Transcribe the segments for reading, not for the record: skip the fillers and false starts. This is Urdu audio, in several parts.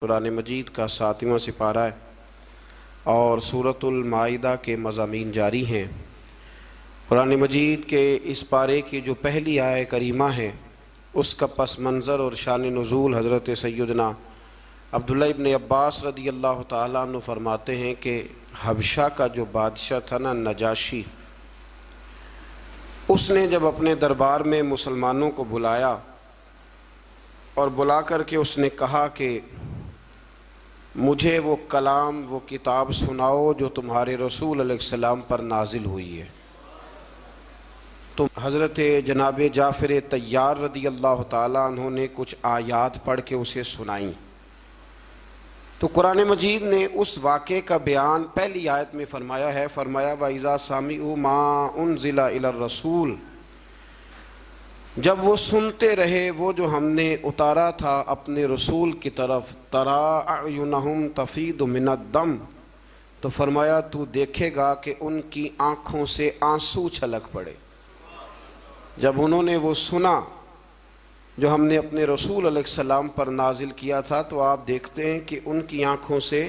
قرآن مجید کا 7واں سپارہ ہے اور سورۃ المائدہ کے مضامین جاری ہیں۔ قرآن مجید کے اس پارے کی جو پہلی آیہ کریمہ ہے اس کا پس منظر اور شان نزول حضرت سیدنا عبداللہ ابن عباس رضی اللہ تعالیٰ عنہ فرماتے ہیں کہ حبشہ کا جو بادشاہ تھا نا نجاشی، اس نے جب اپنے دربار میں مسلمانوں کو بلایا اور بلا کر کے اس نے کہا کہ مجھے وہ کلام وہ کتاب سناؤ جو تمہارے رسول علیہ السلام پر نازل ہوئی ہے، تو حضرت جناب جعفر طیار رضی اللہ تعالیٰ عنہ نے کچھ آیات پڑھ کے اسے سنائیں۔ تو قرآن مجید نے اس واقعے کا بیان پہلی آیت میں فرمایا ہے، فرمایا وَإِذَا سَمِعُوا مَا أُنزِلَ إِلَى الرَّسُولِ، جب وہ سنتے رہے وہ جو ہم نے اتارا تھا اپنے رسول کی طرف، تَرَىٰ أَعْيُنَهُمْ تَفِيضُ مِنَ الدَّمْ، تو فرمایا تو دیکھے گا کہ ان کی آنکھوں سے آنسو چھلک پڑے۔ جب انہوں نے وہ سنا جو ہم نے اپنے رسول علیہ السلام پر نازل کیا تھا تو آپ دیکھتے ہیں کہ ان کی آنکھوں سے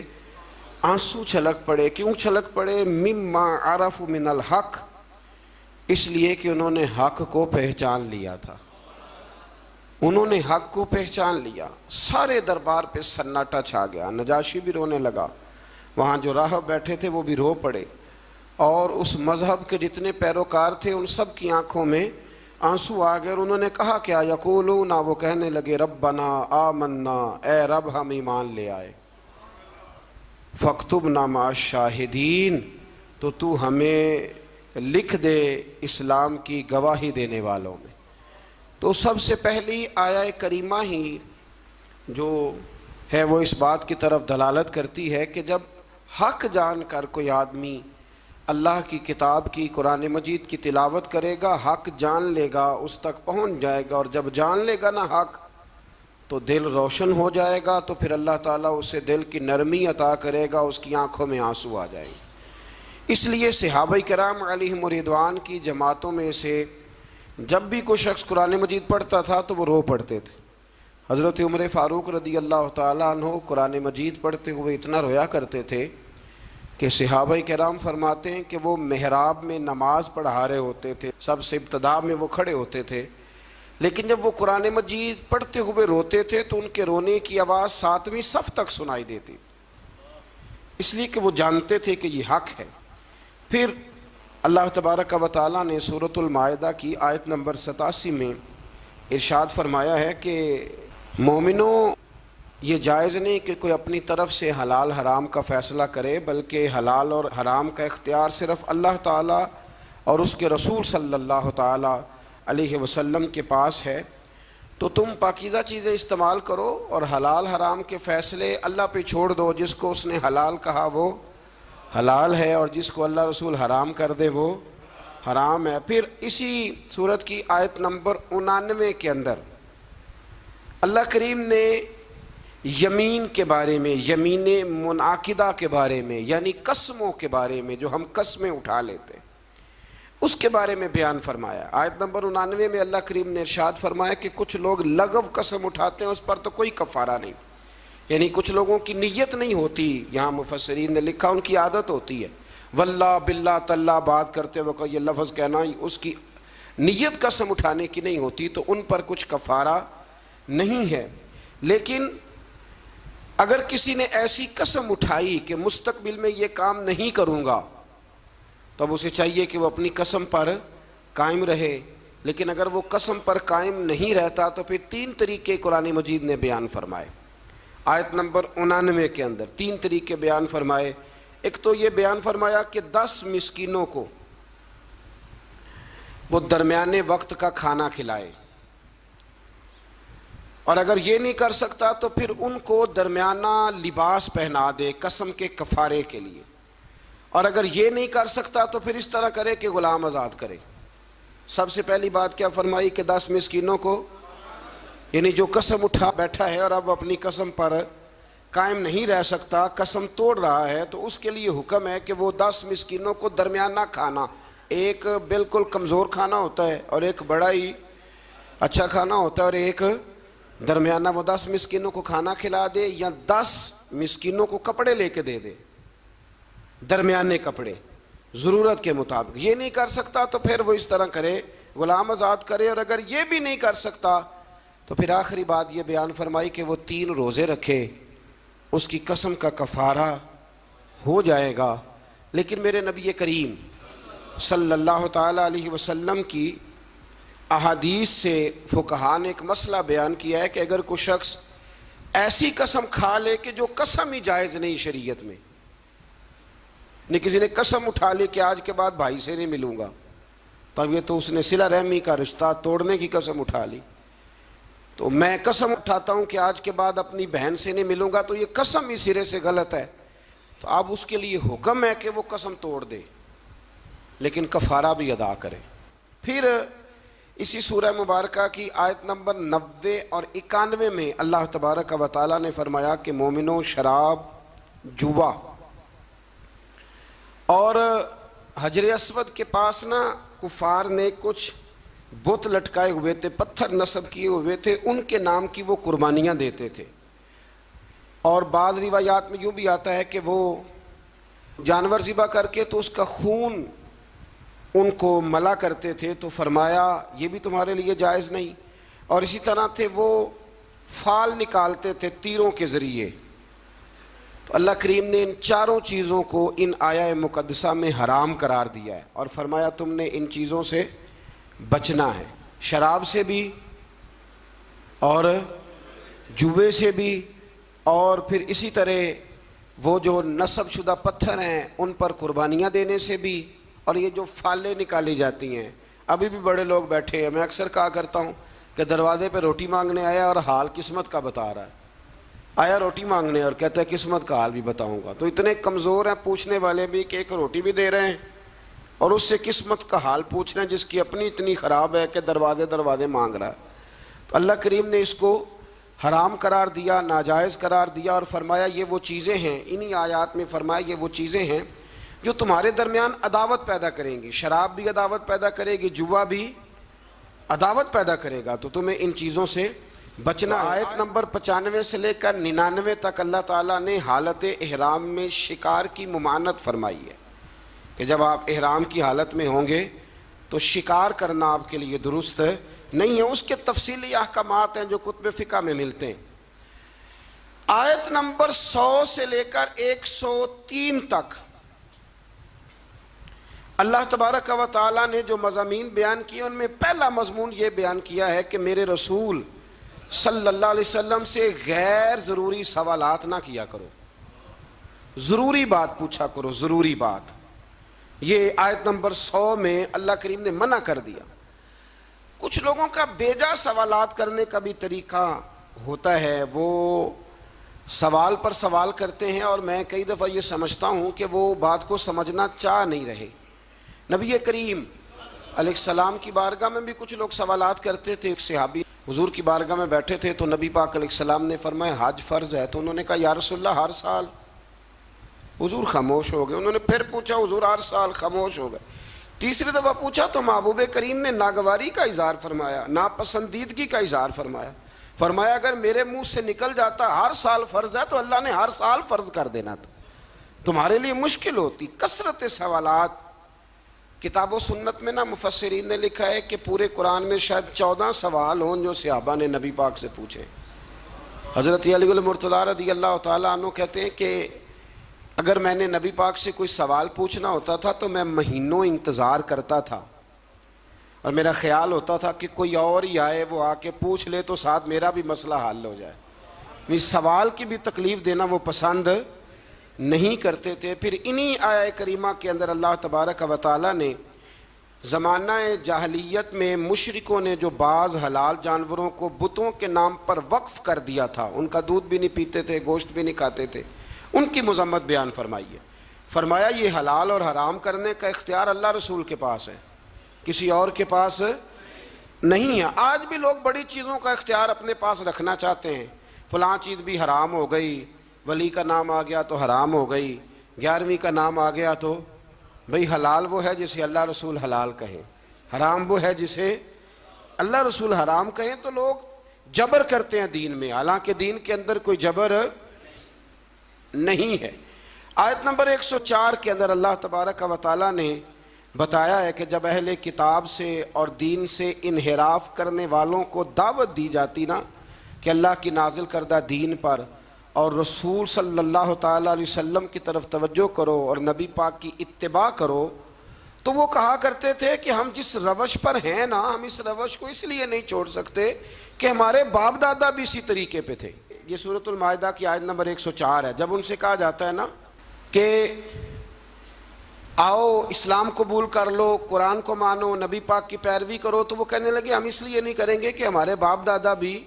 آنسو چھلک پڑے۔ کیوں چھلک پڑے؟ مما عرفوا من الحق، اس لیے کہ انہوں نے حق کو پہچان لیا تھا، انہوں نے حق کو پہچان لیا۔ سارے دربار پہ سناٹا چھا گیا، نجاشی بھی رونے لگا، وہاں جو راہب بیٹھے تھے وہ بھی رو پڑے، اور اس مذہب کے جتنے پیروکار تھے ان سب کی آنکھوں میں آنسو آ گئے، اور انہوں نے کہا کیا؟ یقولون، وہ کہنے لگے ربنا آمنا، اے رب ہم ایمان لے آئے، فاکتبنا مع الشاہدین، تو ہمیں لکھ دے اسلام کی گواہی دینے والوں میں۔ تو سب سے پہلی آیہ کریمہ ہی جو ہے وہ اس بات کی طرف دلالت کرتی ہے کہ جب حق جان کر کوئی آدمی اللہ کی کتاب کی قرآن مجید کی تلاوت کرے گا، حق جان لے گا، اس تک پہنچ جائے گا، اور جب جان لے گا نا حق تو دل روشن ہو جائے گا، تو پھر اللہ تعالیٰ اسے دل کی نرمی عطا کرے گا، اس کی آنکھوں میں آنسو آ جائیں گے۔ اس لیے صحابہ کرام علیہم رضوان کی جماعتوں میں سے جب بھی کوئی شخص قرآن مجید پڑھتا تھا تو وہ رو پڑھتے تھے۔ حضرت عمر فاروق رضی اللہ تعالیٰ عنہ قرآن مجید پڑھتے ہوئے اتنا رویا کرتے تھے کہ صحابہ کرام فرماتے ہیں کہ وہ محراب میں نماز پڑھا رہے ہوتے تھے، سب سے ابتدا میں وہ کھڑے ہوتے تھے، لیکن جب وہ قرآن مجید پڑھتے ہوئے روتے تھے تو ان کے رونے کی آواز 7ویں صف تک سنائی دیتی، اس لیے کہ وہ جانتے تھے کہ یہ حق ہے۔ پھر اللہ تبارک و تعالیٰ نے سورۃ المائدہ کی آیت نمبر 87 میں ارشاد فرمایا ہے کہ مومنوں، یہ جائز نہیں کہ کوئی اپنی طرف سے حلال حرام کا فیصلہ کرے، بلکہ حلال اور حرام کا اختیار صرف اللہ تعالیٰ اور اس کے رسول صلی اللہ تعالیٰ علیہ وسلم کے پاس ہے۔ تو تم پاکیزہ چیزیں استعمال کرو اور حلال حرام کے فیصلے اللہ پہ چھوڑ دو، جس کو اس نے حلال کہا وہ حلال ہے، اور جس کو اللہ رسول حرام کر دے وہ حرام ہے۔ پھر اسی سورت کی آیت نمبر 99 کے اندر اللہ کریم نے یمین کے بارے میں، یمین منعقدہ کے بارے میں، یعنی قسموں کے بارے میں جو ہم قسمیں اٹھا لیتے ہیں، اس کے بارے میں بیان فرمایا۔ آیت نمبر 99 میں اللہ کریم نے ارشاد فرمایا کہ کچھ لوگ لغو قسم اٹھاتے ہیں، اس پر تو کوئی کفارہ نہیں، یعنی کچھ لوگوں کی نیت نہیں ہوتی، یہاں مفسرین نے لکھا ان کی عادت ہوتی ہے، واللہ باللہ تاللہ بات کرتے وقت یہ لفظ کہنا، اس کی نیت قسم اٹھانے کی نہیں ہوتی، تو ان پر کچھ کفارہ نہیں ہے۔ لیکن اگر کسی نے ایسی قسم اٹھائی کہ مستقبل میں یہ کام نہیں کروں گا، تو اب اسے چاہیے کہ وہ اپنی قسم پر قائم رہے، لیکن اگر وہ قسم پر قائم نہیں رہتا تو پھر 3 طریقے قرآن مجید نے بیان فرمائے۔ آیت نمبر 99 کے اندر 3 طریقے بیان فرمائے۔ ایک تو یہ بیان فرمایا کہ 10 مسکینوں کو وہ درمیانے وقت کا کھانا کھلائے، اور اگر یہ نہیں کر سکتا تو پھر ان کو درمیانہ لباس پہنا دے قسم کے کفارے کے لیے، اور اگر یہ نہیں کر سکتا تو پھر اس طرح کرے کہ غلام آزاد کرے۔ سب سے پہلی بات کیا فرمائی کہ 10 مسکینوں کو، یعنی جو قسم اٹھا بیٹھا ہے اور اب وہ اپنی قسم پر قائم نہیں رہ سکتا، قسم توڑ رہا ہے، تو اس کے لیے حکم ہے کہ وہ 10 مسکینوں کو درمیانہ کھانا، ایک بالکل کمزور کھانا ہوتا ہے اور ایک بڑا ہی اچھا کھانا ہوتا ہے اور ایک درمیانہ وہ 10 مسکینوں کو کھانا کھلا دے یا 10 مسکینوں کو کپڑے لے کے دے دے، درمیانے کپڑے ضرورت کے مطابق۔ یہ نہیں کر سکتا تو پھر وہ اس طرح کرے، غلام آزاد کرے، اور اگر یہ بھی نہیں کر سکتا تو پھر آخری بات یہ بیان فرمائی کہ وہ 3 روزے رکھے، اس کی قسم کا کفارہ ہو جائے گا۔ لیکن میرے نبی کریم صلی اللہ تعالیٰ علیہ وسلم کی احادیث سے فقہاء نے ایک مسئلہ بیان کیا ہے کہ اگر کوئی شخص ایسی قسم کھا لے کہ جو قسم ہی جائز نہیں شریعت میں، نہیں کسی نے قسم اٹھا لی کہ آج کے بعد بھائی سے نہیں ملوں گا، تب یہ تو اس نے صلہ رحمی کا رشتہ توڑنے کی قسم اٹھا لی۔ تو میں قسم اٹھاتا ہوں کہ آج کے بعد اپنی بہن سے نہیں ملوں گا، تو یہ قسم ہی سرے سے غلط ہے، تو اب اس کے لیے حکم ہے کہ وہ قسم توڑ دے لیکن کفارہ بھی ادا کرے۔ پھر اسی سورہ مبارکہ کی آیت نمبر 90 اور 91 میں اللہ تبارک و تعالیٰ نے فرمایا کہ مومنوں، شراب، جوا اور حجر اسود کے پاس نا کفار نے کچھ بت لٹکائے ہوئے تھے، پتھر نصب کیے ہوئے تھے، ان کے نام کی وہ قربانیاں دیتے تھے، اور بعض روایات میں یوں بھی آتا ہے کہ وہ جانور ذبح کر کے تو اس کا خون ان کو ملا کرتے تھے، تو فرمایا یہ بھی تمہارے لیے جائز نہیں۔ اور اسی طرح تھے وہ فال نکالتے تھے تیروں کے ذریعے، تو اللہ کریم نے ان چاروں چیزوں کو ان آیہ مقدسہ میں حرام قرار دیا ہے، اور فرمایا تم نے ان چیزوں سے بچنا ہے، شراب سے بھی اور جوے سے بھی، اور پھر اسی طرح وہ جو نصب شدہ پتھر ہیں ان پر قربانیاں دینے سے بھی، اور یہ جو فالیں نکالی جاتی ہیں۔ ابھی بھی بڑے لوگ بیٹھے ہیں، میں اکثر کہا کرتا ہوں کہ دروازے پہ روٹی مانگنے آیا اور حال قسمت کا بتا رہا ہے، آیا روٹی مانگنے اور کہتا ہے قسمت کا حال بھی بتاؤں گا۔ تو اتنے کمزور ہیں پوچھنے والے بھی کہ ایک روٹی بھی دے رہے ہیں اور اس سے قسمت کا حال پوچھ رہے ہیں جس کی اپنی اتنی خراب ہے کہ دروازے مانگ رہا ہے۔ تو اللہ کریم نے اس کو حرام قرار دیا، ناجائز قرار دیا، اور فرمایا یہ وہ چیزیں ہیں، انہی آیات میں فرمایا یہ وہ چیزیں ہیں جو تمہارے درمیان عداوت پیدا کریں گی۔ شراب بھی عداوت پیدا کرے گی، جوا بھی عداوت پیدا کرے گا، تو تمہیں ان چیزوں سے بچنا۔ آیت نمبر 95 سے لے کر 99 تک اللہ تعالیٰ نے حالت احرام میں شکار کی ممانعت فرمائی ہے کہ جب آپ احرام کی حالت میں ہوں گے تو شکار کرنا آپ کے لیے درست نہیں ہے۔ اس کے تفصیلی احکامات ہیں جو کتب فقہ میں ملتے ہیں۔ آیت نمبر 100 سے لے کر 103 تک اللہ تبارک و تعالیٰ نے جو مضامین بیان کیے ان میں پہلا مضمون یہ بیان کیا ہے کہ میرے رسول صلی اللہ علیہ وسلم سے غیر ضروری سوالات نہ کیا کرو، ضروری بات پوچھا کرو، ضروری بات۔ یہ آیت نمبر 100 میں اللہ کریم نے منع کر دیا۔ کچھ لوگوں کا بیجا سوالات کرنے کا بھی طریقہ ہوتا ہے، وہ سوال پر سوال کرتے ہیں، اور میں کئی دفعہ یہ سمجھتا ہوں کہ وہ بات کو سمجھنا چاہ نہیں رہے۔ نبی کریم علیہ السلام کی بارگاہ میں بھی کچھ لوگ سوالات کرتے تھے۔ ایک صحابی حضور کی بارگاہ میں بیٹھے تھے تو نبی پاک علیہ السلام نے فرمایا حج فرض ہے، تو انہوں نے کہا یا رسول اللہ ہر سال؟ حضور خاموش ہو گئے۔ انہوں نے پھر پوچھا، حضور ہر سال؟ خاموش ہو گئے۔ تیسری دفعہ پوچھا تو محبوب کریم نے ناگواری کا اظہار فرمایا، ناپسندیدگی کا اظہار فرمایا۔ فرمایا اگر میرے منہ سے نکل جاتا ہر سال فرض ہے تو اللہ نے ہر سال فرض کر دینا تھا، تمہارے لیے مشکل ہوتی۔ کثرت سوالات، کتاب و سنت میں نا مفسرین نے لکھا ہے کہ پورے قرآن میں شاید 14 سوال ہوں جو صحابہ نے نبی پاک سے پوچھے۔ حضرت علی المرتضیٰ رضی اللہ تعالیٰ عنہ کہتے ہیں کہ اگر میں نے نبی پاک سے کوئی سوال پوچھنا ہوتا تھا تو میں مہینوں انتظار کرتا تھا، اور میرا خیال ہوتا تھا کہ کوئی اور ہی آئے، وہ آ کے پوچھ لے تو ساتھ میرا بھی مسئلہ حل ہو جائے۔ سوال کی بھی تکلیف دینا وہ پسند نہیں کرتے تھے۔ پھر انہی آیہ کریمہ کے اندر اللہ تبارک و تعالیٰ نے زمانہ جاہلیت میں مشرکوں نے جو بعض حلال جانوروں کو بتوں کے نام پر وقف کر دیا تھا، ان کا دودھ بھی نہیں پیتے تھے، گوشت بھی نہیں کھاتے تھے، ان کی مذمت بیان فرمائی ہے۔ فرمایا یہ حلال اور حرام کرنے کا اختیار اللہ رسول کے پاس ہے، کسی اور کے پاس نہیں ہے۔ آج بھی لوگ بڑی چیزوں کا اختیار اپنے پاس رکھنا چاہتے ہیں، فلاں چیز بھی حرام ہو گئی، ولی کا نام آ گیا تو حرام ہو گئی، 11ویں کا نام آ گیا تو بھئی حلال وہ ہے جسے اللہ رسول حلال کہیں، حرام وہ ہے جسے اللہ رسول حرام کہیں۔ تو لوگ جبر کرتے ہیں دین میں، حالانکہ دین کے اندر کوئی جبر نہیں ہے۔ آیت نمبر 104 کے اندر اللہ تبارک و تعالیٰ نے بتایا ہے کہ جب اہل کتاب سے اور دین سے انحراف کرنے والوں کو دعوت دی جاتی نا کہ اللہ کی نازل کردہ دین پر اور رسول صلی اللہ تعالیٰ علیہ وسلم کی طرف توجہ کرو اور نبی پاک کی اتباع کرو، تو وہ کہا کرتے تھے کہ ہم جس روش پر ہیں نا، ہم اس روش کو اس لیے نہیں چھوڑ سکتے کہ ہمارے باپ دادا بھی اسی طریقے پہ تھے۔ یہ سورۃ المائدہ کی آیت نمبر 104 ہے۔ جب ان سے کہا جاتا ہے نا کہ آؤ اسلام قبول کر لو، قرآن کو مانو، نبی پاک کی پیروی کرو، تو وہ کہنے لگے ہم اس لیے نہیں کریں گے کہ ہمارے باپ دادا بھی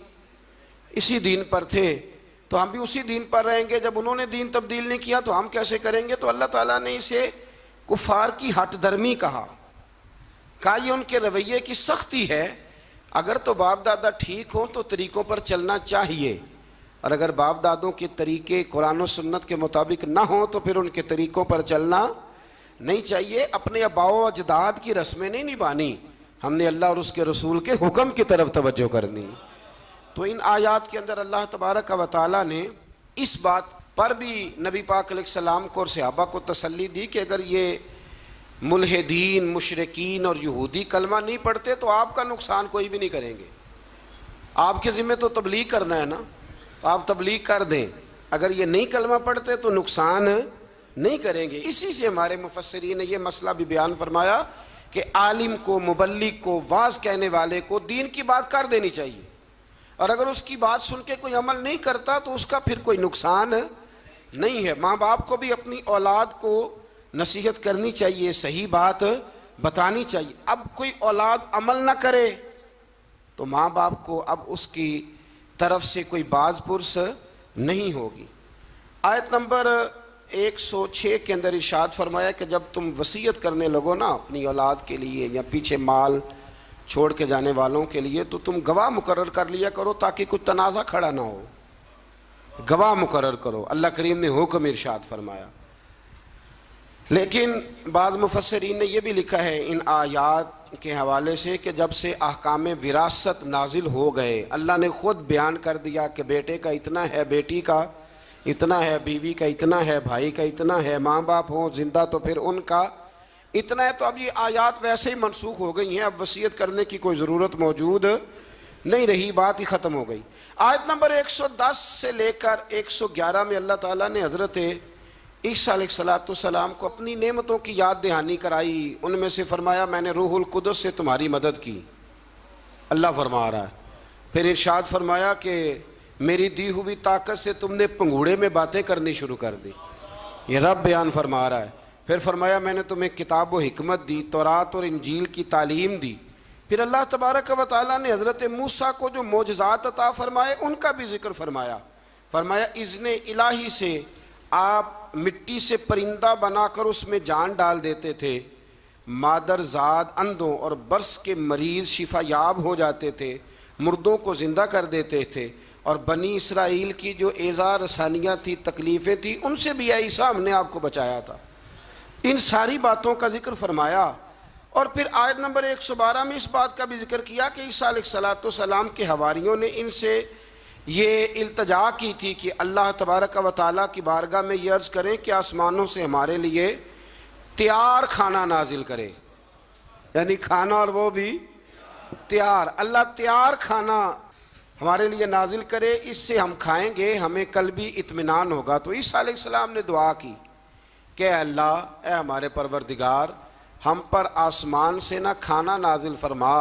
اسی دین پر تھے، تو ہم بھی اسی دین پر رہیں گے۔ جب انہوں نے دین تبدیل نہیں کیا تو ہم کیسے کریں گے؟ تو اللہ تعالیٰ نے اسے کفار کی ہٹ درمی کہا یہ ان کے رویے کی سختی ہے۔ اگر تو باپ دادا ٹھیک ہوں تو طریقوں پر چلنا چاہیے، اور اگر باپ دادوں کے طریقے قرآن و سنت کے مطابق نہ ہوں تو پھر ان کے طریقوں پر چلنا نہیں چاہیے۔ اپنے آباء و اجداد کی رسمیں نہیں نبھانی، ہم نے اللہ اور اس کے رسول کے حکم کی طرف توجہ کرنی۔ تو ان آیات کے اندر اللہ تبارک و تعالیٰ نے اس بات پر بھی نبی پاک علیہ السلام کو اور صحابہ کو تسلی دی کہ اگر یہ ملحدین، مشرکین اور یہودی کلمہ نہیں پڑھتے تو آپ کا نقصان کوئی بھی نہیں کریں گے۔ آپ کے ذمہ تو تبلیغ کرنا ہے نا، تو آپ تبلیغ کر دیں۔ اگر یہ نہیں کلمہ پڑھتے تو نقصان نہیں کریں گے۔ اسی سے ہمارے مفسرین نے یہ مسئلہ بھی بیان فرمایا کہ عالم کو، مبلغ کو، واعظ کہنے والے کو دین کی بات کر دینی چاہیے، اور اگر اس کی بات سن کے کوئی عمل نہیں کرتا تو اس کا پھر کوئی نقصان نہیں ہے۔ ماں باپ کو بھی اپنی اولاد کو نصیحت کرنی چاہیے، صحیح بات بتانی چاہیے۔ اب کوئی اولاد عمل نہ کرے تو ماں باپ کو اب اس کی طرف سے کوئی باز پرس نہیں ہوگی۔ آیت نمبر 106 کے اندر ارشاد فرمایا کہ جب تم وصیت کرنے لگو نا اپنی اولاد کے لیے یا پیچھے مال چھوڑ کے جانے والوں کے لیے، تو تم گواہ مقرر کر لیا کرو تاکہ کوئی تنازع کھڑا نہ ہو۔ گواہ مقرر کرو، اللہ کریم نے حکم ارشاد فرمایا۔ لیکن بعض مفسرین نے یہ بھی لکھا ہے ان آیات کے حوالے سے کہ جب سے احکام وراثت نازل ہو گئے، اللہ نے خود بیان کر دیا کہ بیٹے کا اتنا ہے، بیٹی کا اتنا ہے، بیوی کا اتنا ہے، بھائی کا اتنا ہے، ماں باپ ہوں زندہ تو پھر ان کا اتنا ہے، تو اب یہ آیات ویسے ہی منسوخ ہو گئی ہیں، اب وصیت کرنے کی کوئی ضرورت موجود نہیں رہی، بات ہی ختم ہو گئی۔ آیت نمبر 110 سے لے کر 111 میں اللہ تعالیٰ نے حضرت عیسیٰ علیہ السلام کو اپنی نعمتوں کی یاد دہانی کرائی۔ ان میں سے فرمایا میں نے روح القدس سے تمہاری مدد کی، اللہ فرما رہا ہے۔ پھر ارشاد فرمایا کہ میری دی ہوئی طاقت سے تم نے پنگوڑے میں باتیں کرنی شروع کر دی، یہ رب بیان فرما رہا ہے۔ پھر فرمایا میں نے تمہیں کتاب و حکمت دی، تورات اور انجیل کی تعلیم دی۔ پھر اللہ تبارک و تعالیٰ نے حضرت موسیٰ کو جو معجزات عطا فرمائے ان کا بھی ذکر فرمایا۔ فرمایا اذن الہی سے آپ مٹی سے پرندہ بنا کر اس میں جان ڈال دیتے تھے، مادر زاد اندھوں اور برس کے مریض شفا یاب ہو جاتے تھے، مردوں کو زندہ کر دیتے تھے، اور بنی اسرائیل کی جو ایذا رسانیاں تھی، تکلیفیں تھیں، ان سے بھی اے عیسیٰ ہم نے آپ کو بچایا تھا۔ ان ساری باتوں کا ذکر فرمایا، اور پھر آیت نمبر 112 میں اس بات کا بھی ذکر کیا کہ عیسیٰ علیہ السلام کے حواریوں نے ان سے یہ التجا کی تھی کہ اللہ تبارک و تعالیٰ کی بارگاہ میں یہ عرض کریں کہ آسمانوں سے ہمارے لیے تیار کھانا نازل کرے، یعنی کھانا اور وہ بھی تیار، اللہ تیار کھانا ہمارے لیے نازل کرے، اس سے ہم کھائیں گے، ہمیں قلبی اطمینان ہوگا۔ تو عیسیٰ علیہ السلام نے دعا کی کہ اے اللہ، اے ہمارے پروردگار، ہم پر آسمان سے نہ کھانا نازل فرما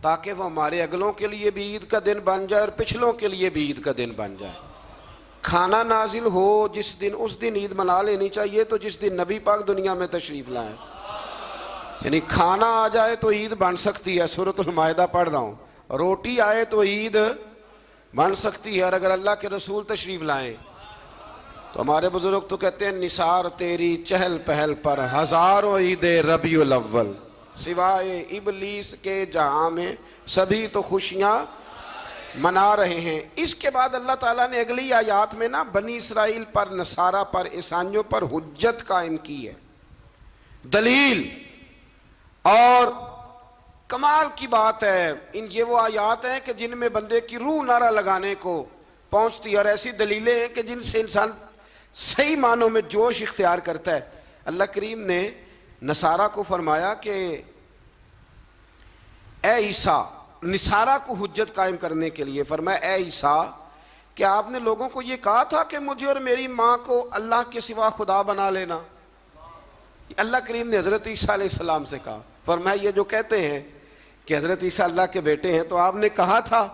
تاکہ وہ ہمارے اگلوں کے لیے بھی عید کا دن بن جائے اور پچھلوں کے لیے بھی عید کا دن بن جائے۔ کھانا نازل ہو جس دن، اس دن عید منا لینی چاہیے، تو جس دن نبی پاک دنیا میں تشریف لائیں، یعنی کھانا آ جائے تو عید بن سکتی ہے۔ سورۃ المائدہ پڑھ رہا ہوں، روٹی آئے تو عید بن سکتی ہے، اور اگر اللہ کے رسول تشریف لائیں تو ہمارے بزرگ تو کہتے ہیں نثار تیری چہل پہل پر ہزاروں عید ربیع الاول، سوائے ابلیس کے جہاں میں سبھی تو خوشیاں منا رہے ہیں۔ اس کے بعد اللہ تعالیٰ نے اگلی آیات میں نا بنی اسرائیل پر، نصارہ پر، عیسائیوں پر حجت قائم کی ہے، دلیل، اور کمال کی بات ہے، یہ وہ آیات ہیں کہ جن میں بندے کی روح نعرہ لگانے کو پہنچتی، اور ایسی دلیلیں ہیں کہ جن سے انسان صحیح معنوں میں جوش اختیار کرتا ہے۔ اللہ کریم نے نصارہ کو فرمایا کہ اے عیسیٰ، نصارہ کو حجت قائم کرنے کے لیے فرمایا اے عیسیٰ، کہ آپ نے لوگوں کو یہ کہا تھا کہ مجھے اور میری ماں کو اللہ کے سوا خدا بنا لینا؟ اللہ کریم نے حضرت عیسیٰ علیہ السلام سے کہا۔ فرمایا یہ جو کہتے ہیں کہ حضرت عیسیٰ اللہ کے بیٹے ہیں، تو آپ نے کہا تھا؟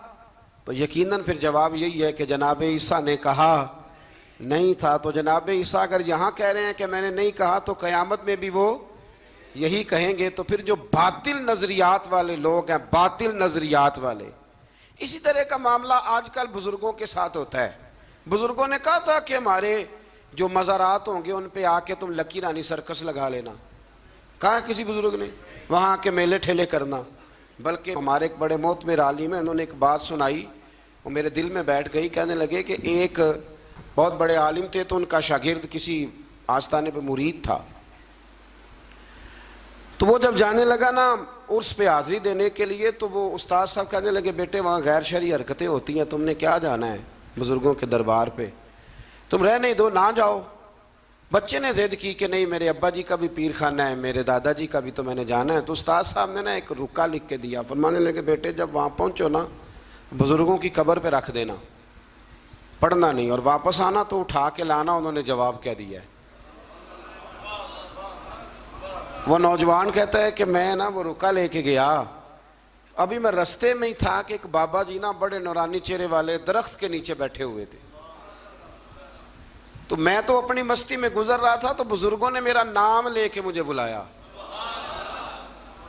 تو یقیناً پھر جواب یہی ہے کہ جناب عیسیٰ نے کہا نہیں تھا۔ تو جناب عیسیٰ اگر یہاں کہہ رہے ہیں کہ میں نے نہیں کہا، تو قیامت میں بھی وہ یہی کہیں گے۔ تو پھر جو باطل نظریات والے لوگ ہیں، باطل نظریات والے، اسی طرح کا معاملہ آج کل بزرگوں کے ساتھ ہوتا ہے۔ بزرگوں نے کہا تھا کہ ہمارے جو مزارات ہوں گے ان پہ آ کے تم لکی رانی سرکس لگا لینا، کہا کسی بزرگ نے، وہاں آ کے میلے ٹھیلے کرنا۔ بلکہ ہمارے ایک بڑے معتبر عالم ہیں، انہوں نے ایک بات سنائی، وہ میرے دل میں بیٹھ گئی۔ کہنے لگے کہ ایک بہت بڑے عالم تھے، تو ان کا شاگرد کسی آستانے پہ مرید تھا، تو وہ جب جانے لگا نا عرس پہ حاضری دینے کے لیے، تو وہ استاد صاحب کہنے لگے بیٹے وہاں غیر شرعی حرکتیں ہوتی ہیں، تم نے کیا جانا ہے بزرگوں کے دربار پہ، تم رہ نہیں دو، نہ جاؤ۔ بچے نے ضد کی کہ نہیں میرے ابا جی کا بھی پیر خانہ ہے، میرے دادا جی کا بھی تو میں نے جانا ہے۔ تو استاد صاحب نے نا ایک رکا لکھ کے دیا، فرمانے لگے بیٹے جب وہاں پہنچو نا بزرگوں کی قبر پہ رکھ دینا، پڑھنا نہیں، اور واپس آنا تو اٹھا کے لانا۔ انہوں نے جواب کہہ دیا ہے۔ وہ نوجوان کہتا ہے کہ میں نا وہ رکا لے کے گیا، ابھی میں رستے میں ہی تھا کہ ایک بابا جی نا بڑے نورانی چہرے والے درخت کے نیچے بیٹھے ہوئے تھے، تو میں تو اپنی مستی میں گزر رہا تھا، تو بزرگوں نے میرا نام لے کے مجھے بلایا،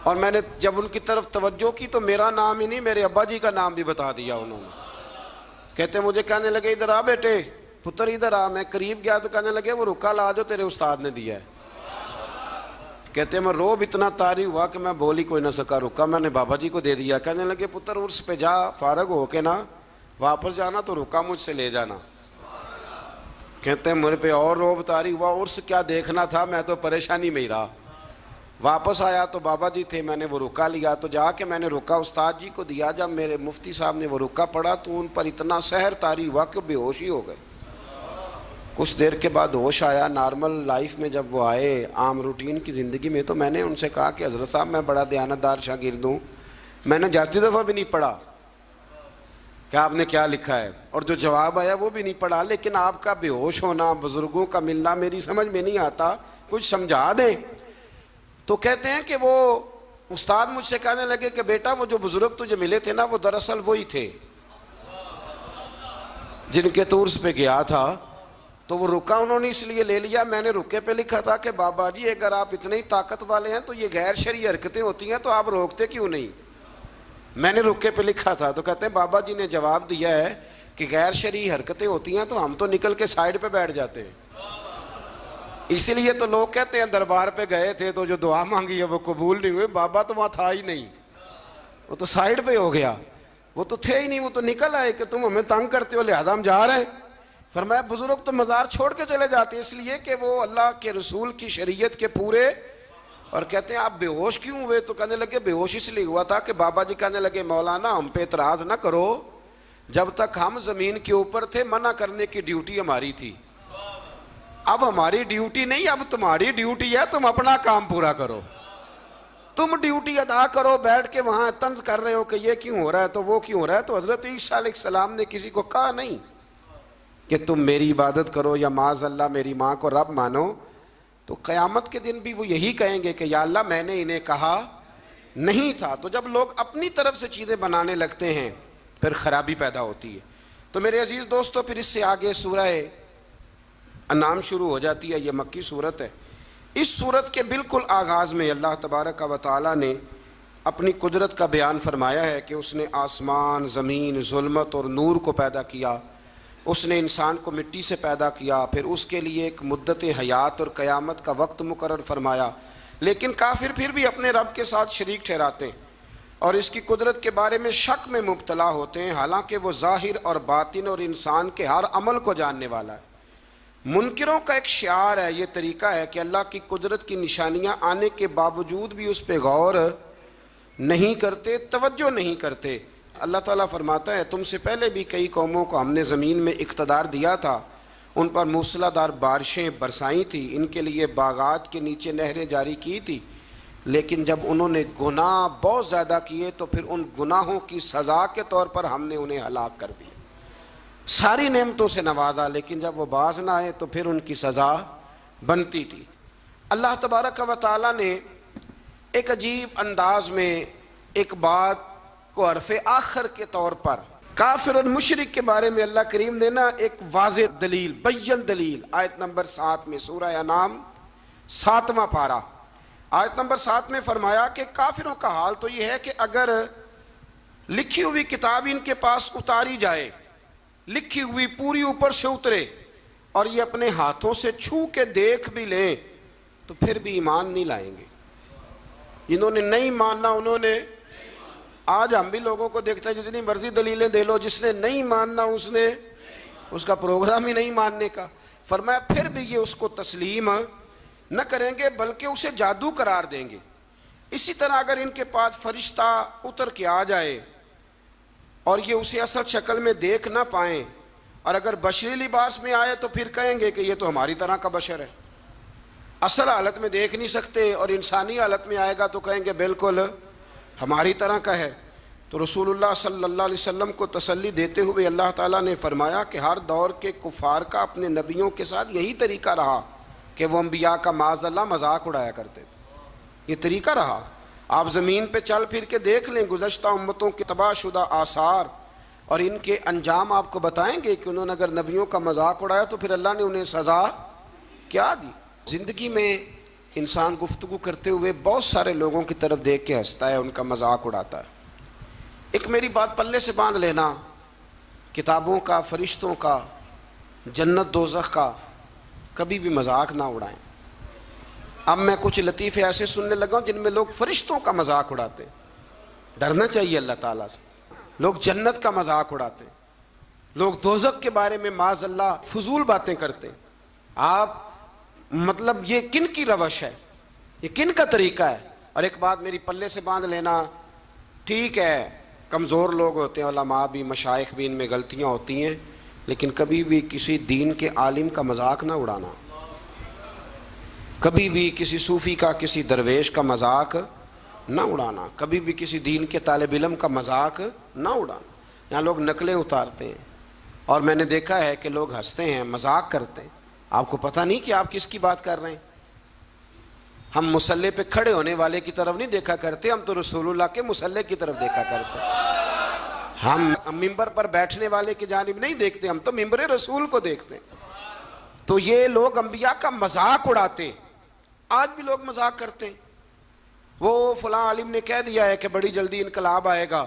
اور میں نے جب ان کی طرف توجہ کی تو میرا نام ہی نہیں میرے ابا جی کا نام بھی بتا دیا انہوں نے۔ کہتے مجھے کہنے لگے ادھر آ بیٹے، پتر ادھر آ۔ میں قریب گیا تو کہنے لگے وہ رکا لا جو تیرے استاد نے دیا ہے۔ کہتے میں روب اتنا طاری ہوا کہ میں بول ہی کوئی نہ سکا، رکا میں نے بابا جی کو دے دیا۔ کہنے لگے پتر عرس پہ جا، فارغ ہو کے نا واپس جانا، تو رکا مجھ سے لے جانا۔ کہتے ہیں میرے پہ اور روب طاری ہوا، عرس کیا دیکھنا تھا، میں تو پریشانی میں ہی رہا۔ واپس آیا تو بابا جی تھے، میں نے وہ رکا لیا، تو جا کے میں نے رکا استاد جی کو دیا۔ جب میرے مفتی صاحب نے وہ رکا پڑھا تو ان پر اتنا سحر طاری ہوا کہ بے ہوش ہی ہو گئے۔ کچھ دیر کے بعد ہوش آیا، نارمل لائف میں جب وہ آئے عام روٹین کی زندگی میں، تو میں نے ان سے کہا کہ حضرت صاحب میں بڑا دیانتدار شاگرد ہوں، میں نے جاتی دفعہ بھی نہیں پڑھا کہ آپ نے کیا لکھا ہے، اور جو جواب آیا وہ بھی نہیں پڑھا، لیکن آپ کا بے ہوش ہونا، بزرگوں کا ملنا میری سمجھ میں نہیں آتا، کچھ سمجھا دیں۔ تو کہتے ہیں کہ وہ استاد مجھ سے کہنے لگے کہ بیٹا وہ جو بزرگ تجھے ملے تھے نا وہ دراصل وہی تھے جن کے تو عرس پہ گیا تھا۔ تو وہ رکا انہوں نے اس لیے لے لیا، میں نے رکے پہ لکھا تھا کہ بابا جی اگر آپ اتنے ہی طاقت والے ہیں تو یہ غیر شرعی حرکتیں ہوتی ہیں تو آپ روکتے کیوں نہیں، میں نے رکے پہ لکھا تھا۔ تو کہتے ہیں بابا جی نے جواب دیا ہے کہ غیر شرعی حرکتیں ہوتی ہیں تو ہم تو نکل کے سائیڈ پہ بیٹھ جاتے ہیں، اسی لیے تو لوگ کہتے ہیں دربار پہ گئے تھے تو جو دعا مانگی ہے وہ قبول نہیں ہوئی، بابا تو وہاں تھا ہی نہیں، وہ تو سائیڈ پہ ہو گیا، وہ تو تھے ہی نہیں، وہ تو نکل آئے کہ تم ہمیں تنگ کرتے ہو لہذا ہم جا رہے ہیں۔ فرمایا بزرگ تو مزار چھوڑ کے چلے جاتے ہیں اس لیے کہ وہ اللہ کے رسول کی شریعت کے پورے، اور کہتے ہیں آپ بے ہوش کیوں ہوئے؟ تو کہنے لگے بے ہوش اس لیے ہوا تھا کہ بابا جی کہنے لگے مولانا ہم پہ اعتراض نہ کرو، جب تک ہم زمین کے اوپر تھے منع کرنے کی ڈیوٹی ہماری تھی، اب ہماری ڈیوٹی نہیں، اب تمہاری ڈیوٹی ہے، تم اپنا کام پورا کرو، تم ڈیوٹی ادا کرو۔ بیٹھ کے وہاں طنز کر رہے ہو کہ یہ کیوں ہو رہا ہے تو وہ کیوں ہو رہا ہے۔ تو حضرت عیسیٰ علیہ السلام نے کسی کو کہا نہیں کہ تم میری عبادت کرو یا معاذ اللہ میری ماں کو رب مانو، تو قیامت کے دن بھی وہ یہی کہیں گے کہ یا اللہ میں نے انہیں کہا نہیں تھا۔ تو جب لوگ اپنی طرف سے چیزیں بنانے لگتے ہیں پھر خرابی پیدا ہوتی ہے۔ تو میرے عزیز دوستو پھر اس سے آگے سورہ انعام شروع ہو جاتی ہے، یہ مکی صورت ہے۔ اس صورت کے بالکل آغاز میں اللہ تبارک و تعالیٰ نے اپنی قدرت کا بیان فرمایا ہے کہ اس نے آسمان، زمین، ظلمت اور نور کو پیدا کیا، اس نے انسان کو مٹی سے پیدا کیا، پھر اس کے لیے ایک مدت حیات اور قیامت کا وقت مقرر فرمایا، لیکن کافر پھر بھی اپنے رب کے ساتھ شریک ٹھہراتے ہیں اور اس کی قدرت کے بارے میں شک میں مبتلا ہوتے ہیں، حالانکہ وہ ظاہر اور باطن اور انسان کے ہر عمل کو جاننے والا ہے۔ منکروں کا ایک شعار ہے، یہ طریقہ ہے کہ اللہ کی قدرت کی نشانیاں آنے کے باوجود بھی اس پہ غور نہیں کرتے، توجہ نہیں کرتے۔ اللہ تعالیٰ فرماتا ہے تم سے پہلے بھی کئی قوموں کو ہم نے زمین میں اقتدار دیا تھا، ان پر موسلا دار بارشیں برسائی تھی، ان کے لیے باغات کے نیچے نہریں جاری کی تھی، لیکن جب انہوں نے گناہ بہت زیادہ کیے تو پھر ان گناہوں کی سزا کے طور پر ہم نے انہیں ہلاک کر دیا۔ ساری نعمتوں سے نوازا، لیکن جب وہ باز نہ آئے تو پھر ان کی سزا بنتی تھی۔ اللہ تبارک و تعالیٰ نے ایک عجیب انداز میں ایک بات کو حرف آخر کے طور پر کافر اور مشرک کے بارے میں اللہ کریم نے نا ایک واضح دلیل، بین دلیل، آیت نمبر 7 میں، سورہ انعام 7واں پارہ، آیت نمبر 7 میں فرمایا کہ کافروں کا حال تو یہ ہے کہ اگر لکھی ہوئی کتاب ان کے پاس اتاری جائے، لکھی ہوئی پوری اوپر سے اترے، اور یہ اپنے ہاتھوں سے چھو کے دیکھ بھی لیں تو پھر بھی ایمان نہیں لائیں گے۔ جنہوں نے نہیں ماننا انہوں نے، آج ہم بھی لوگوں کو دیکھتے ہیں جتنی مرضی دلیلیں دے لو، جس نے نہیں ماننا اس کا پروگرام ہی نہیں ماننے کا۔ فرمایا پھر بھی یہ اس کو تسلیم نہ کریں گے بلکہ اسے جادو قرار دیں گے۔ اسی طرح اگر ان کے پاس فرشتہ اتر کے آ جائے اور یہ اسے اصل شکل میں دیکھ نہ پائیں، اور اگر بشری لباس میں آئے تو پھر کہیں گے کہ یہ تو ہماری طرح کا بشر ہے، اصل حالت میں دیکھ نہیں سکتے، اور انسانی حالت میں آئے گا تو کہیں گے بالکل ہماری طرح کا ہے۔ تو رسول اللہ صلی اللہ علیہ وسلم کو تسلی دیتے ہوئے اللہ تعالیٰ نے فرمایا کہ ہر دور کے کفار کا اپنے نبیوں کے ساتھ یہی طریقہ رہا کہ وہ انبیاء کا معاذ اللہ مذاق اڑایا کرتے تھے، یہ طریقہ رہا۔ آپ زمین پہ چل پھر کے دیکھ لیں گزشتہ امتوں کے تباہ شدہ آثار اور ان کے انجام آپ کو بتائیں گے کہ انہوں نے اگر نبیوں کا مذاق اڑایا تو پھر اللہ نے انہیں سزا کیا دی۔ زندگی میں انسان گفتگو کرتے ہوئے بہت سارے لوگوں کی طرف دیکھ کے ہنستا ہے، ان کا مذاق اڑاتا ہے۔ ایک میری بات پلے سے باندھ لینا، کتابوں کا، فرشتوں کا، جنت دوزخ کا کبھی بھی مذاق نہ اڑائیں۔ اب میں کچھ لطیفے ایسے سننے لگا ہوں جن میں لوگ فرشتوں کا مذاق اڑاتے ہیں، ڈرنا چاہیے اللہ تعالیٰ سے۔ لوگ جنت کا مذاق اڑاتے ہیں، لوگ دوزخ کے بارے میں معاذ اللہ فضول باتیں کرتے ہیں۔ آپ مطلب یہ کن کی روش ہے، یہ کن کا طریقہ ہے؟ اور ایک بات میری پلے سے باندھ لینا، ٹھیک ہے کمزور لوگ ہوتے ہیں، علماء بھی، مشائخ بھی، ان میں غلطیاں ہوتی ہیں، لیکن کبھی بھی کسی دین کے عالم کا مذاق نہ اڑانا، کبھی بھی کسی صوفی کا، کسی درویش کا مذاق نہ اڑانا، کبھی بھی کسی دین کے طالب علم کا مذاق نہ اڑانا۔ یہاں لوگ نقلیں اتارتے ہیں اور میں نے دیکھا ہے کہ لوگ ہنستے ہیں، مذاق کرتے ہیں، آپ کو پتہ نہیں کہ آپ کس کی بات کر رہے ہیں۔ ہم مصلی پہ کھڑے ہونے والے کی طرف نہیں دیکھا کرتے، ہم تو رسول اللہ کے مصلی کی طرف دیکھا کرتے ہیں۔ ہم ممبر پر بیٹھنے والے کی جانب نہیں دیکھتے، ہم تو ممبر رسول کو دیکھتے ہیں۔ تو یہ لوگ انبیاء کا مذاق اڑاتے، آج بھی لوگ مذاق کرتے ہیں۔ وہ فلاں عالم نے کہہ دیا ہے کہ بڑی جلدی انقلاب آئے گا،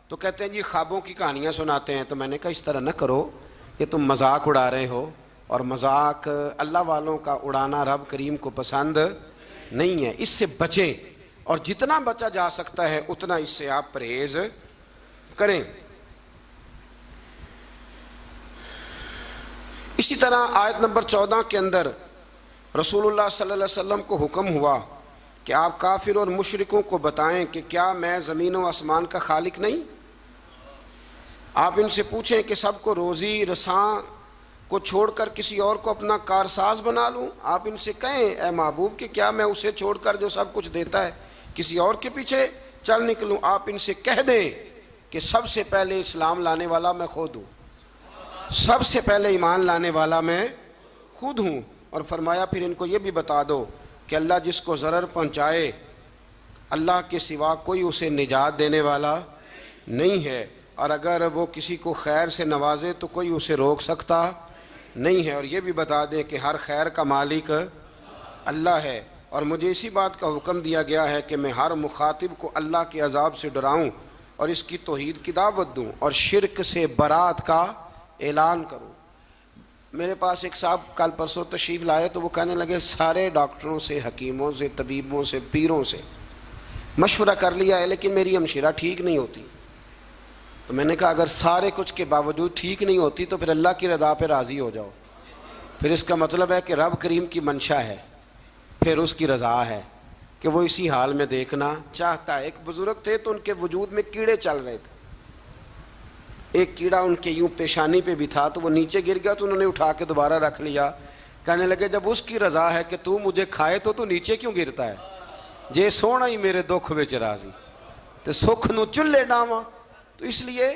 تو کہتے ہیں جی خوابوں کی کہانیاں سناتے ہیں۔ تو میں نے کہا اس طرح نہ کرو، یہ تم مذاق اڑا رہے ہو، اور مذاق اللہ والوں کا اڑانا رب کریم کو پسند نہیں ہے، اس سے بچیں، اور جتنا بچا جا سکتا ہے اتنا اس سے آپ پرہیز کریں۔ اسی طرح آیت نمبر 14 کے اندر رسول اللہ صلی اللہ علیہ وسلم کو حکم ہوا کہ آپ کافر اور مشرکوں کو بتائیں کہ کیا میں زمین و آسمان کا خالق نہیں؟ آپ ان سے پوچھیں کہ سب کو روزی رساں کو چھوڑ کر کسی اور کو اپنا کارساز بنا لوں؟ آپ ان سے کہیں اے محبوب کہ کیا میں اسے چھوڑ کر جو سب کچھ دیتا ہے کسی اور کے پیچھے چل نکلوں؟ آپ ان سے کہہ دیں کہ سب سے پہلے اسلام لانے والا میں خود ہوں، سب سے پہلے ایمان لانے والا میں خود ہوں۔ اور فرمایا پھر ان کو یہ بھی بتا دو کہ اللہ جس کو ضرر پہنچائے، اللہ کے سوا کوئی اسے نجات دینے والا نہیں ہے، اور اگر وہ کسی کو خیر سے نوازے تو کوئی اسے روک سکتا نہیں ہے۔ اور یہ بھی بتا دیں کہ ہر خیر کا مالک اللہ ہے، اور مجھے اسی بات کا حکم دیا گیا ہے کہ میں ہر مخاطب کو اللہ کے عذاب سے ڈراؤں اور اس کی توحید کی دعوت دوں اور شرک سے برات کا اعلان کروں۔ میرے پاس ایک صاحب کل پرسوں تشریف لائے تو وہ کہنے لگے سارے ڈاکٹروں سے، حکیموں سے، طبیبوں سے، پیروں سے مشورہ کر لیا ہے لیکن میری ہمشیرہ ٹھیک نہیں ہوتی۔ تو میں نے کہا اگر سارے کچھ کے باوجود ٹھیک نہیں ہوتی تو پھر اللہ کی رضا پہ راضی ہو جاؤ، پھر اس کا مطلب ہے کہ رب کریم کی منشا ہے، پھر اس کی رضا ہے۔ کہ وہ اسی حال میں دیکھنا چاہتا ہے۔ ایک بزرگ تھے تو ان کے وجود میں کیڑے چل رہے تھے، ایک کیڑا ان کے یوں پیشانی پہ بھی تھا تو وہ نیچے گر گیا تو انہوں نے اٹھا کے دوبارہ رکھ لیا۔ کہنے لگے جب اس کی رضا ہے کہ تو مجھے کھائے تو نیچے کیوں گرتا ہے؟ جے سونا ہی میرے دکھ وچ راضی تے سکھ نو چلے ڈاواں۔ تو اس لیے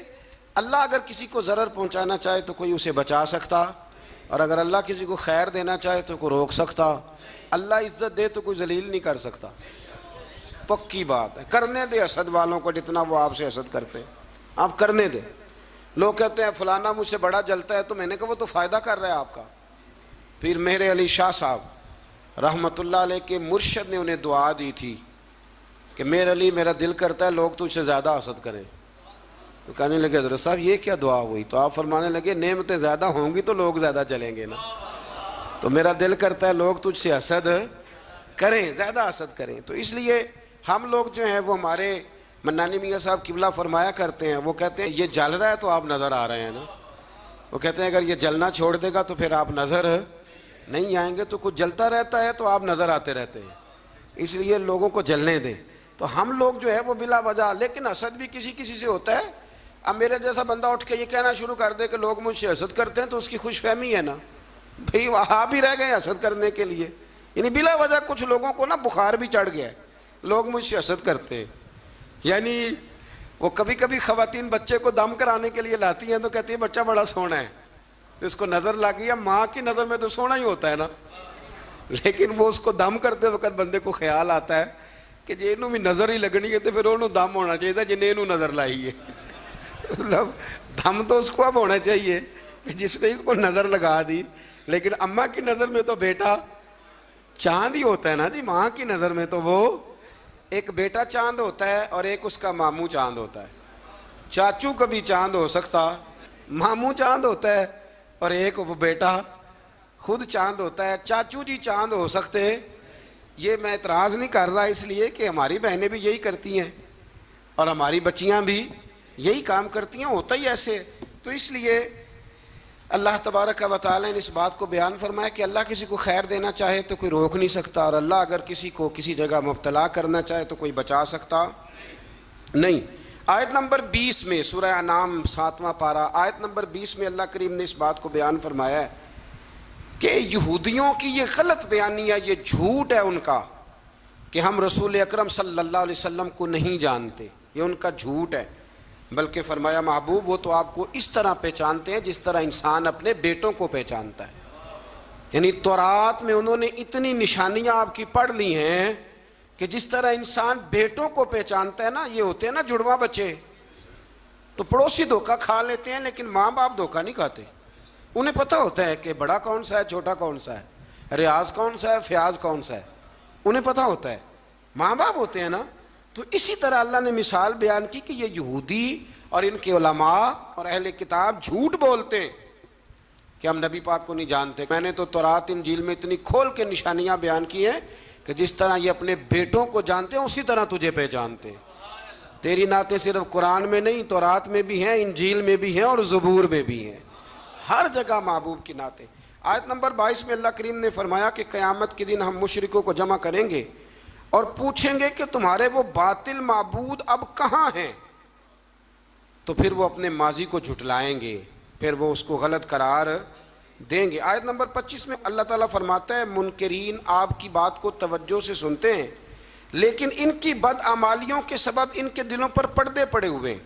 اللہ اگر کسی کو ضرر پہنچانا چاہے تو کوئی اسے بچا سکتا، اور اگر اللہ کسی کو خیر دینا چاہے تو کوئی روک سکتا۔ اللہ عزت دے تو کوئی ذلیل نہیں کر سکتا، پکی بات ہے۔ کرنے دے حسد والوں کو جتنا وہ آپ سے حسد کرتے ہیں، آپ کرنے دے۔ لوگ کہتے ہیں فلانا مجھ سے بڑا جلتا ہے، تو میں نے کہا وہ تو فائدہ کر رہا ہے آپ کا۔ پھر میرے علی شاہ صاحب رحمۃ اللہ علیہ کے مرشد نے انہیں دعا دی تھی کہ میرے علی میرا دل کرتا ہے لوگ تجھ سے زیادہ حسد کریں۔ تو کہنے لگے حضرت صاحب یہ کیا دعا ہوئی؟ تو آپ فرمانے لگے نعمتیں زیادہ ہوں گی تو لوگ زیادہ چلیں گے نا، تو میرا دل کرتا ہے لوگ تجھ سے حسد کریں، زیادہ حسد کریں۔ تو اس لیے ہم لوگ جو ہیں وہ ہمارے منانی میاں صاحب قبلہ فرمایا کرتے ہیں، وہ کہتے ہیں یہ جل رہا ہے تو آپ نظر آ رہے ہیں نا، وہ کہتے ہیں اگر یہ جلنا چھوڑ دے گا تو پھر آپ نظر نہیں آئیں گے، تو کچھ جلتا رہتا ہے تو آپ نظر آتے رہتے ہیں، اس لیے لوگوں کو جلنے دیں۔ تو ہم لوگ جو ہے وہ بلا وجہ، لیکن حسد بھی کسی کسی سے ہوتا ہے۔ اب میرے جیسا بندہ اٹھ کے یہ کہنا شروع کر دے کہ لوگ مجھ سے حسد کرتے ہیں تو اس کی خوش فہمی ہے نا، بھئی وہاں بھی رہ گئے حسد کرنے کے لیے، یعنی بلا وجہ کچھ لوگوں کو نا بخار بھی چڑھ گیا ہے، لوگ مجھ سے حسد کرتے ہیں۔ یعنی وہ کبھی کبھی خواتین بچے کو دم کرانے کے لیے لاتی ہیں تو کہتی ہیں بچہ بڑا سونا ہے، تو اس کو نظر لگ گئی، ماں کی نظر میں تو سونا ہی ہوتا ہے نا، لیکن وہ اس کو دم کرتے وقت بندے کو خیال آتا ہے کہ جی انہوں بھی نظر ہی لگنی ہے تو پھر انہوں دم ہونا چاہیے تھا جنہیں انہوں نظر لائی ہے۔ مطلب دم تو اس کو اب ہونا چاہیے جس نے اس کو نظر لگا دی، لیکن اماں کی نظر میں تو بیٹا چاند ہی ہوتا ہے نا جی، ماں کی نظر میں تو وہ ایک بیٹا چاند ہوتا ہے اور ایک اس کا ماموں چاند ہوتا ہے۔ چاچو کبھی چاند ہو سکتا، ماموں چاند ہوتا ہے، اور ایک وہ بیٹا خود چاند ہوتا ہے۔ چاچو جی چاند ہو سکتے، یہ میں اعتراض نہیں کر رہا، اس لیے کہ ہماری بہنیں بھی یہی کرتی ہیں اور ہماری بچیاں بھی یہی کام کرتی ہیں، ہوتا ہی ایسے۔ تو اس لیے اللہ تبارک و تعالیٰ نے اس بات کو بیان فرمایا کہ اللہ کسی کو خیر دینا چاہے تو کوئی روک نہیں سکتا، اور اللہ اگر کسی کو کسی جگہ مبتلا کرنا چاہے تو کوئی بچا سکتا نہیں۔ آیت نمبر 20 میں سورہ انعام 7واں پارہ آیت نمبر 20 میں اللہ کریم نے اس بات کو بیان فرمایا ہے کہ یہودیوں کی یہ غلط بیانیہ، یہ جھوٹ ہے ان کا کہ ہم رسول اکرم صلی اللہ علیہ وسلم کو نہیں جانتے، یہ ان کا جھوٹ ہے۔ بلکہ فرمایا محبوب وہ تو آپ کو اس طرح پہچانتے ہیں جس طرح انسان اپنے بیٹوں کو پہچانتا ہے، یعنی تورات میں انہوں نے اتنی نشانیاں آپ کی پڑھ لی ہیں کہ جس طرح انسان بیٹوں کو پہچانتا ہے نا، یہ ہوتے ہیں نا جڑواں بچے، تو پڑوسی دھوکہ کھا لیتے ہیں لیکن ماں باپ دھوکہ نہیں کھاتے، انہیں پتہ ہوتا ہے کہ بڑا کون سا ہے چھوٹا کون سا ہے، ریاض کون سا ہے فیاض کون سا ہے، انہیں پتہ ہوتا ہے، ماں باپ ہوتے ہیں نا۔ تو اسی طرح اللہ نے مثال بیان کی کہ یہ یہودی اور ان کے علماء اور اہل کتاب جھوٹ بولتے ہیں کہ ہم نبی پاک کو نہیں جانتے۔ میں نے تو تورات انجیل میں اتنی کھول کے نشانیاں بیان کی ہیں کہ جس طرح یہ اپنے بیٹوں کو جانتے ہیں اسی طرح تجھے پہچانتے ہیں۔ تیری نعتیں صرف قرآن میں نہیں، تورات میں بھی ہیں، انجیل میں بھی ہیں اور زبور میں بھی ہیں، ہر جگہ محبوب کی نعتیں۔ آیت نمبر 22 میں اللہ کریم نے فرمایا کہ قیامت کے دن ہم مشرکوں کو جمع کریں گے اور پوچھیں گے کہ تمہارے وہ باطل معبود اب کہاں ہیں، تو پھر وہ اپنے ماضی کو جھٹلائیں گے، پھر وہ اس کو غلط قرار دیں گے۔ آیت نمبر 25 میں اللہ تعالیٰ فرماتا ہے منکرین آپ کی بات کو توجہ سے سنتے ہیں لیکن ان کی بدعمالیوں کے سبب ان کے دلوں پر پردے پڑے ہوئے ہیں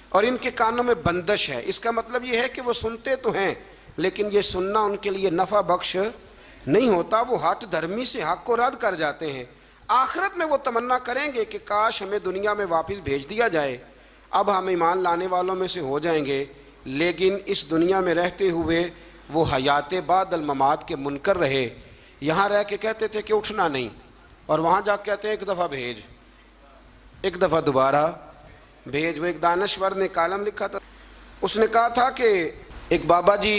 اور ان کے کانوں میں بندش ہے۔ اس کا مطلب یہ ہے کہ وہ سنتے تو ہیں لیکن یہ سننا ان کے لیے نفع بخش نہیں ہوتا، وہ ہٹ دھرمی سے حق کو رد کر جاتے ہیں۔ آخرت میں وہ تمنا کریں گے کہ کاش ہمیں دنیا میں واپس بھیج دیا جائے، اب ہم ایمان لانے والوں میں سے ہو جائیں گے، لیکن اس دنیا میں رہتے ہوئے وہ حیات بعد الممات کے منکر رہے، یہاں رہ کے کہتے تھے کہ اٹھنا نہیں، اور وہاں جا کے کہتے ہیں ایک دفعہ بھیج، ایک دفعہ دوبارہ بھیج۔ وہ ایک دانشور نے کالم لکھا تھا، اس نے کہا تھا کہ ایک بابا جی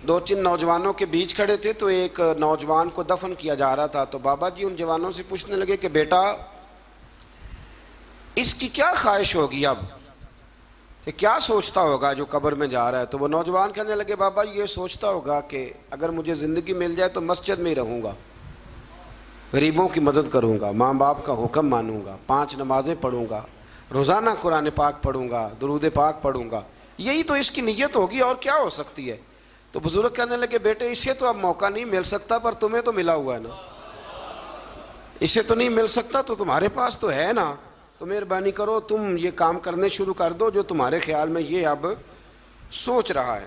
دو تین نوجوانوں کے بیچ کھڑے تھے تو ایک نوجوان کو دفن کیا جا رہا تھا، تو بابا جی ان جوانوں سے پوچھنے لگے کہ بیٹا اس کی کیا خواہش ہوگی، اب یہ کیا سوچتا ہوگا جو قبر میں جا رہا ہے؟ تو وہ نوجوان کہنے لگے بابا یہ سوچتا ہوگا کہ اگر مجھے زندگی مل جائے تو مسجد میں ہی رہوں گا، غریبوں کی مدد کروں گا، ماں باپ کا حکم مانوں گا، 5 نمازیں پڑھوں گا، روزانہ قرآن پاک پڑھوں گا، درود پاک پڑھوں گا، یہی تو اس کی نیت ہوگی، اور کیا ہو سکتی ہے؟ تو بزرگ کہنے لگے بیٹے اسے تو اب موقع نہیں مل سکتا، پر تمہیں تو ملا ہوا ہے نا، اسے تو نہیں مل سکتا تو تمہارے پاس تو ہے نا، تو مہربانی کرو تم یہ کام کرنے شروع کر دو جو تمہارے خیال میں یہ اب سوچ رہا ہے۔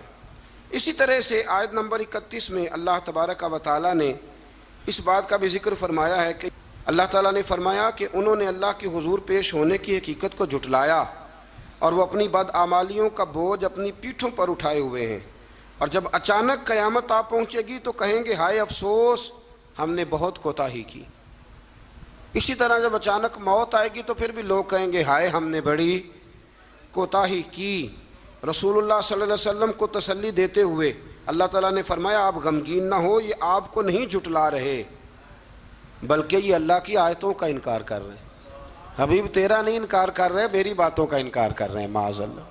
اسی طرح سے آیت نمبر 31 میں اللہ تبارک و تعالیٰ نے اس بات کا بھی ذکر فرمایا ہے کہ اللہ تعالیٰ نے فرمایا کہ انہوں نے اللہ کے حضور پیش ہونے کی حقیقت کو جھٹلایا اور وہ اپنی بدعمالیوں کا بوجھ اپنی پیٹھوں پر اٹھائے ہوئے ہیں، اور جب اچانک قیامت آ پہنچے گی تو کہیں گے ہائے افسوس ہم نے بہت کوتاہی کی۔ اسی طرح جب اچانک موت آئے گی تو پھر بھی لوگ کہیں گے ہائے ہم نے بڑی کوتاہی کی۔ رسول اللہ صلی اللہ علیہ وسلم کو تسلی دیتے ہوئے اللہ تعالیٰ نے فرمایا آپ غمگین نہ ہو، یہ آپ کو نہیں جھٹلا رہے بلکہ یہ اللہ کی آیتوں کا انکار کر رہے ہیں۔ حبیب تیرا نہیں انکار کر رہے، میری باتوں کا انکار کر رہے ہیں معاذ اللہ۔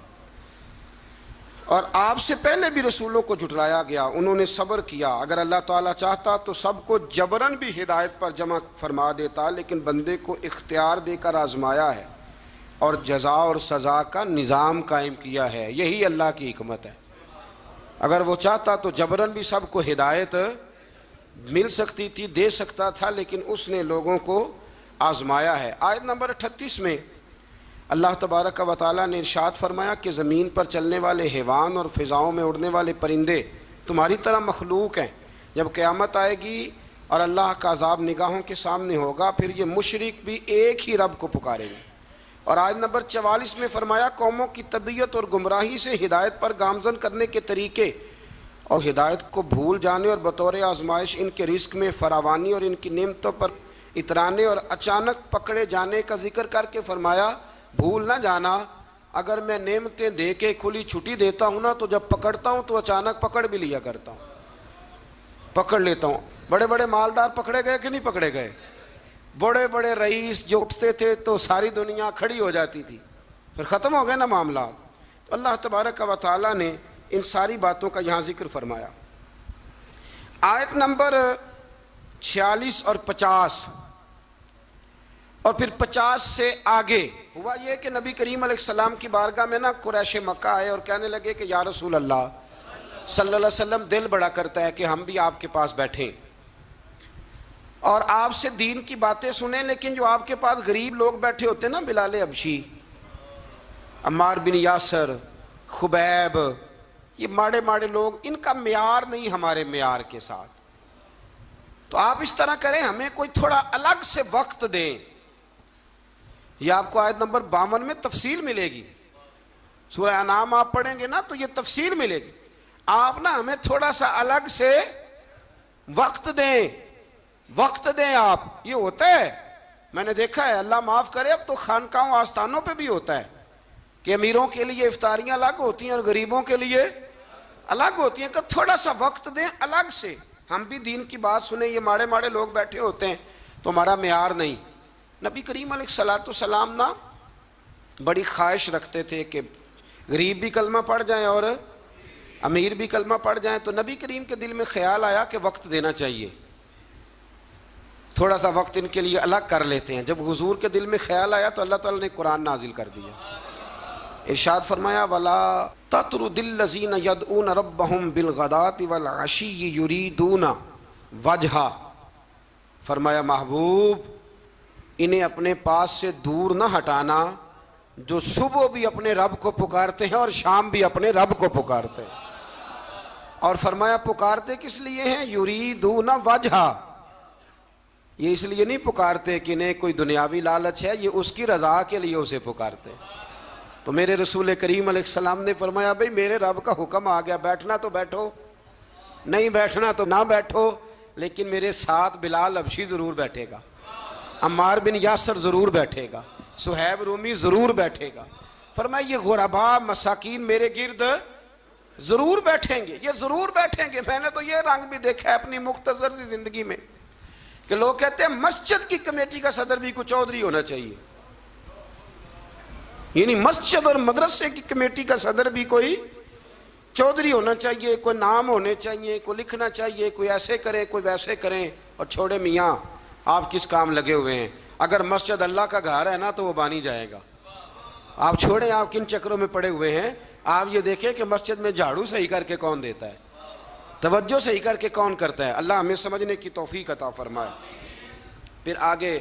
اور آپ سے پہلے بھی رسولوں کو جھٹلایا گیا، انہوں نے صبر کیا، اگر اللہ تعالیٰ چاہتا تو سب کو جبراً بھی ہدایت پر جمع فرما دیتا، لیکن بندے کو اختیار دے کر آزمایا ہے اور جزا اور سزا کا نظام قائم کیا ہے، یہی اللہ کی حکمت ہے۔ اگر وہ چاہتا تو جبراً بھی سب کو ہدایت مل سکتی تھی، دے سکتا تھا، لیکن اس نے لوگوں کو آزمایا ہے۔ آیت نمبر 38 میں اللہ تبارک و تعالیٰ نے ارشاد فرمایا کہ زمین پر چلنے والے حیوان اور فضاؤں میں اڑنے والے پرندے تمہاری طرح مخلوق ہیں، جب قیامت آئے گی اور اللہ کا عذاب نگاہوں کے سامنے ہوگا پھر یہ مشرک بھی ایک ہی رب کو پکاریں گے۔ اور آیت نمبر 44 میں فرمایا قوموں کی طبیعت اور گمراہی سے ہدایت پر گامزن کرنے کے طریقے اور ہدایت کو بھول جانے اور بطور آزمائش ان کے رزق میں فراوانی اور ان کی نعمتوں پر اترانے اور اچانک پکڑے جانے کا ذکر کر کے فرمایا بھول نہ جانا، اگر میں نعمتیں دے کے کھلی چھٹی دیتا ہوں نا تو جب پکڑتا ہوں تو اچانک پکڑ بھی لیا کرتا ہوں، پکڑ لیتا ہوں۔ بڑے بڑے مالدار پکڑے گئے کہ نہیں پکڑے گئے؟ بڑے بڑے رئیس جو اٹھتے تھے تو ساری دنیا کھڑی ہو جاتی تھی، پھر ختم ہو گئے نا معاملات۔ تو اللہ تبارک و تعالیٰ نے ان ساری باتوں کا یہاں ذکر فرمایا۔ آیت نمبر 46 اور 50 اور پھر 50 سے آگے ہوا یہ کہ نبی کریم علیہ السلام کی بارگاہ میں نا قریش مکہ آئے اور کہنے لگے کہ یا رسول اللہ صلی اللہ علیہ وسلم دل بڑا کرتا ہے کہ ہم بھی آپ کے پاس بیٹھیں اور آپ سے دین کی باتیں سنیں، لیکن جو آپ کے پاس غریب لوگ بیٹھے ہوتے ہیں نا، بلال حبشی، عمار بن یاسر، خبیب، یہ ماڑے ماڑے لوگ، ان کا معیار نہیں ہمارے معیار کے ساتھ، تو آپ اس طرح کریں ہمیں کوئی تھوڑا الگ سے وقت دیں۔ یہ آپ کو آیت نمبر 52 میں تفصیل ملے گی، سورہ انعام آپ پڑھیں گے نا تو یہ تفصیل ملے گی۔ آپ نا ہمیں تھوڑا سا الگ سے وقت دیں، وقت دیں آپ، یہ ہوتا ہے، میں نے دیکھا ہے، اللہ معاف کرے، اب تو خانقاہوں آستانوں پہ بھی ہوتا ہے کہ امیروں کے لیے افطاریاں الگ ہوتی ہیں اور غریبوں کے لیے الگ ہوتی ہیں، کہ تھوڑا سا وقت دیں الگ سے، ہم بھی دین کی بات سنیں۔ یہ ماڑے ماڑے لوگ بیٹھے ہوتے ہیں تو ہمارا معیار نہیں۔ نبی کریم علیہ السلام نا بڑی خواہش رکھتے تھے کہ غریب بھی کلمہ پڑھ جائیں اور امیر بھی کلمہ پڑھ جائیں، تو نبی کریم کے دل میں خیال آیا کہ وقت دینا چاہیے، تھوڑا سا وقت ان کے لیے الگ کر لیتے ہیں۔ جب حضور کے دل میں خیال آیا تو اللہ تعالیٰ نے قرآن نازل کر دیا، ارشاد فرمایا وَلَا تَطْرُدِ الَّذِينَ يَدْعُونَ رَبَّهُمْ بِالْغَدَاةِ وَالْعَشِيِّ يُرِيدُونَ وَجْهَهُ، فرمایا محبوب انہیں اپنے پاس سے دور نہ ہٹانا جو صبح بھی اپنے رب کو پکارتے ہیں اور شام بھی اپنے رب کو پکارتے ہیں، اور فرمایا پکارتے کس لیے ہیں؟ یریدون وجہا، یہ اس لیے نہیں پکارتے کہ انہیں کوئی دنیاوی لالچ ہے، یہ اس کی رضا کے لیے اسے پکارتے۔ تو میرے رسول کریم علیہ السلام نے فرمایا بھئی میرے رب کا حکم آ گیا، بیٹھنا تو بیٹھو، نہیں بیٹھنا تو نہ بیٹھو، لیکن میرے ساتھ بلال حبشی ضرور بیٹھے گا، عمار بن یاسر ضرور بیٹھے گا، صہیب رومی ضرور بیٹھے گا۔ فرمایا یہ غرباء مساکین میرے گرد ضرور بیٹھیں گے، یہ ضرور بیٹھیں گے۔ میں نے تو یہ رنگ بھی دیکھا ہے اپنی مختصر سی زندگی میں کہ لوگ کہتے ہیں مسجد کی کمیٹی کا صدر بھی کوئی چودھری ہونا چاہیے، یعنی مسجد اور مدرسے کی کمیٹی کا صدر بھی کوئی چودھری ہونا چاہیے، کوئی نام ہونے چاہیے، کوئی لکھنا چاہیے، کوئی ایسے کرے کوئی ویسے کریں، اور چھوڑے میاں آپ کس کام لگے ہوئے ہیں؟ اگر مسجد اللہ کا گھر ہے نا تو وہ بانی جائے گا. آپ چھوڑیں آپ کن چکروں میں پڑے ہوئے ہیں. آپ یہ دیکھیں کہ مسجد میں جھاڑو صحیح کر کے کون دیتا ہے, توجہ صحیح کر کے کون کرتا ہے. اللہ ہمیں سمجھنے کی توفیق عطا فرمائے. پھر آگے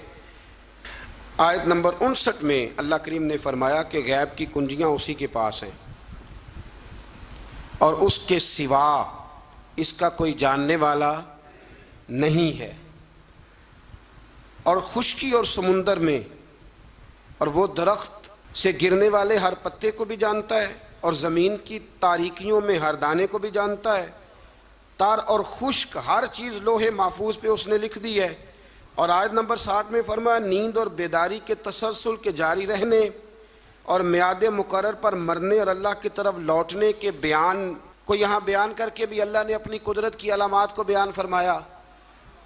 آیت نمبر 59 میں اللہ کریم نے فرمایا کہ غیب کی کنجیاں اسی کے پاس ہیں اور اس کے سوا اس کا کوئی جاننے والا نہیں ہے. اور خشکی اور سمندر میں اور وہ درخت سے گرنے والے ہر پتے کو بھی جانتا ہے اور زمین کی تاریکیوں میں ہر دانے کو بھی جانتا ہے. تار اور خشک ہر چیز لوح محفوظ پہ اس نے لکھ دی ہے. اور آیت نمبر 60 میں فرمایا نیند اور بیداری کے تسلسل کے جاری رہنے اور میعاد مقرر پر مرنے اور اللہ کی طرف لوٹنے کے بیان کو یہاں بیان کر کے بھی اللہ نے اپنی قدرت کی علامات کو بیان فرمایا.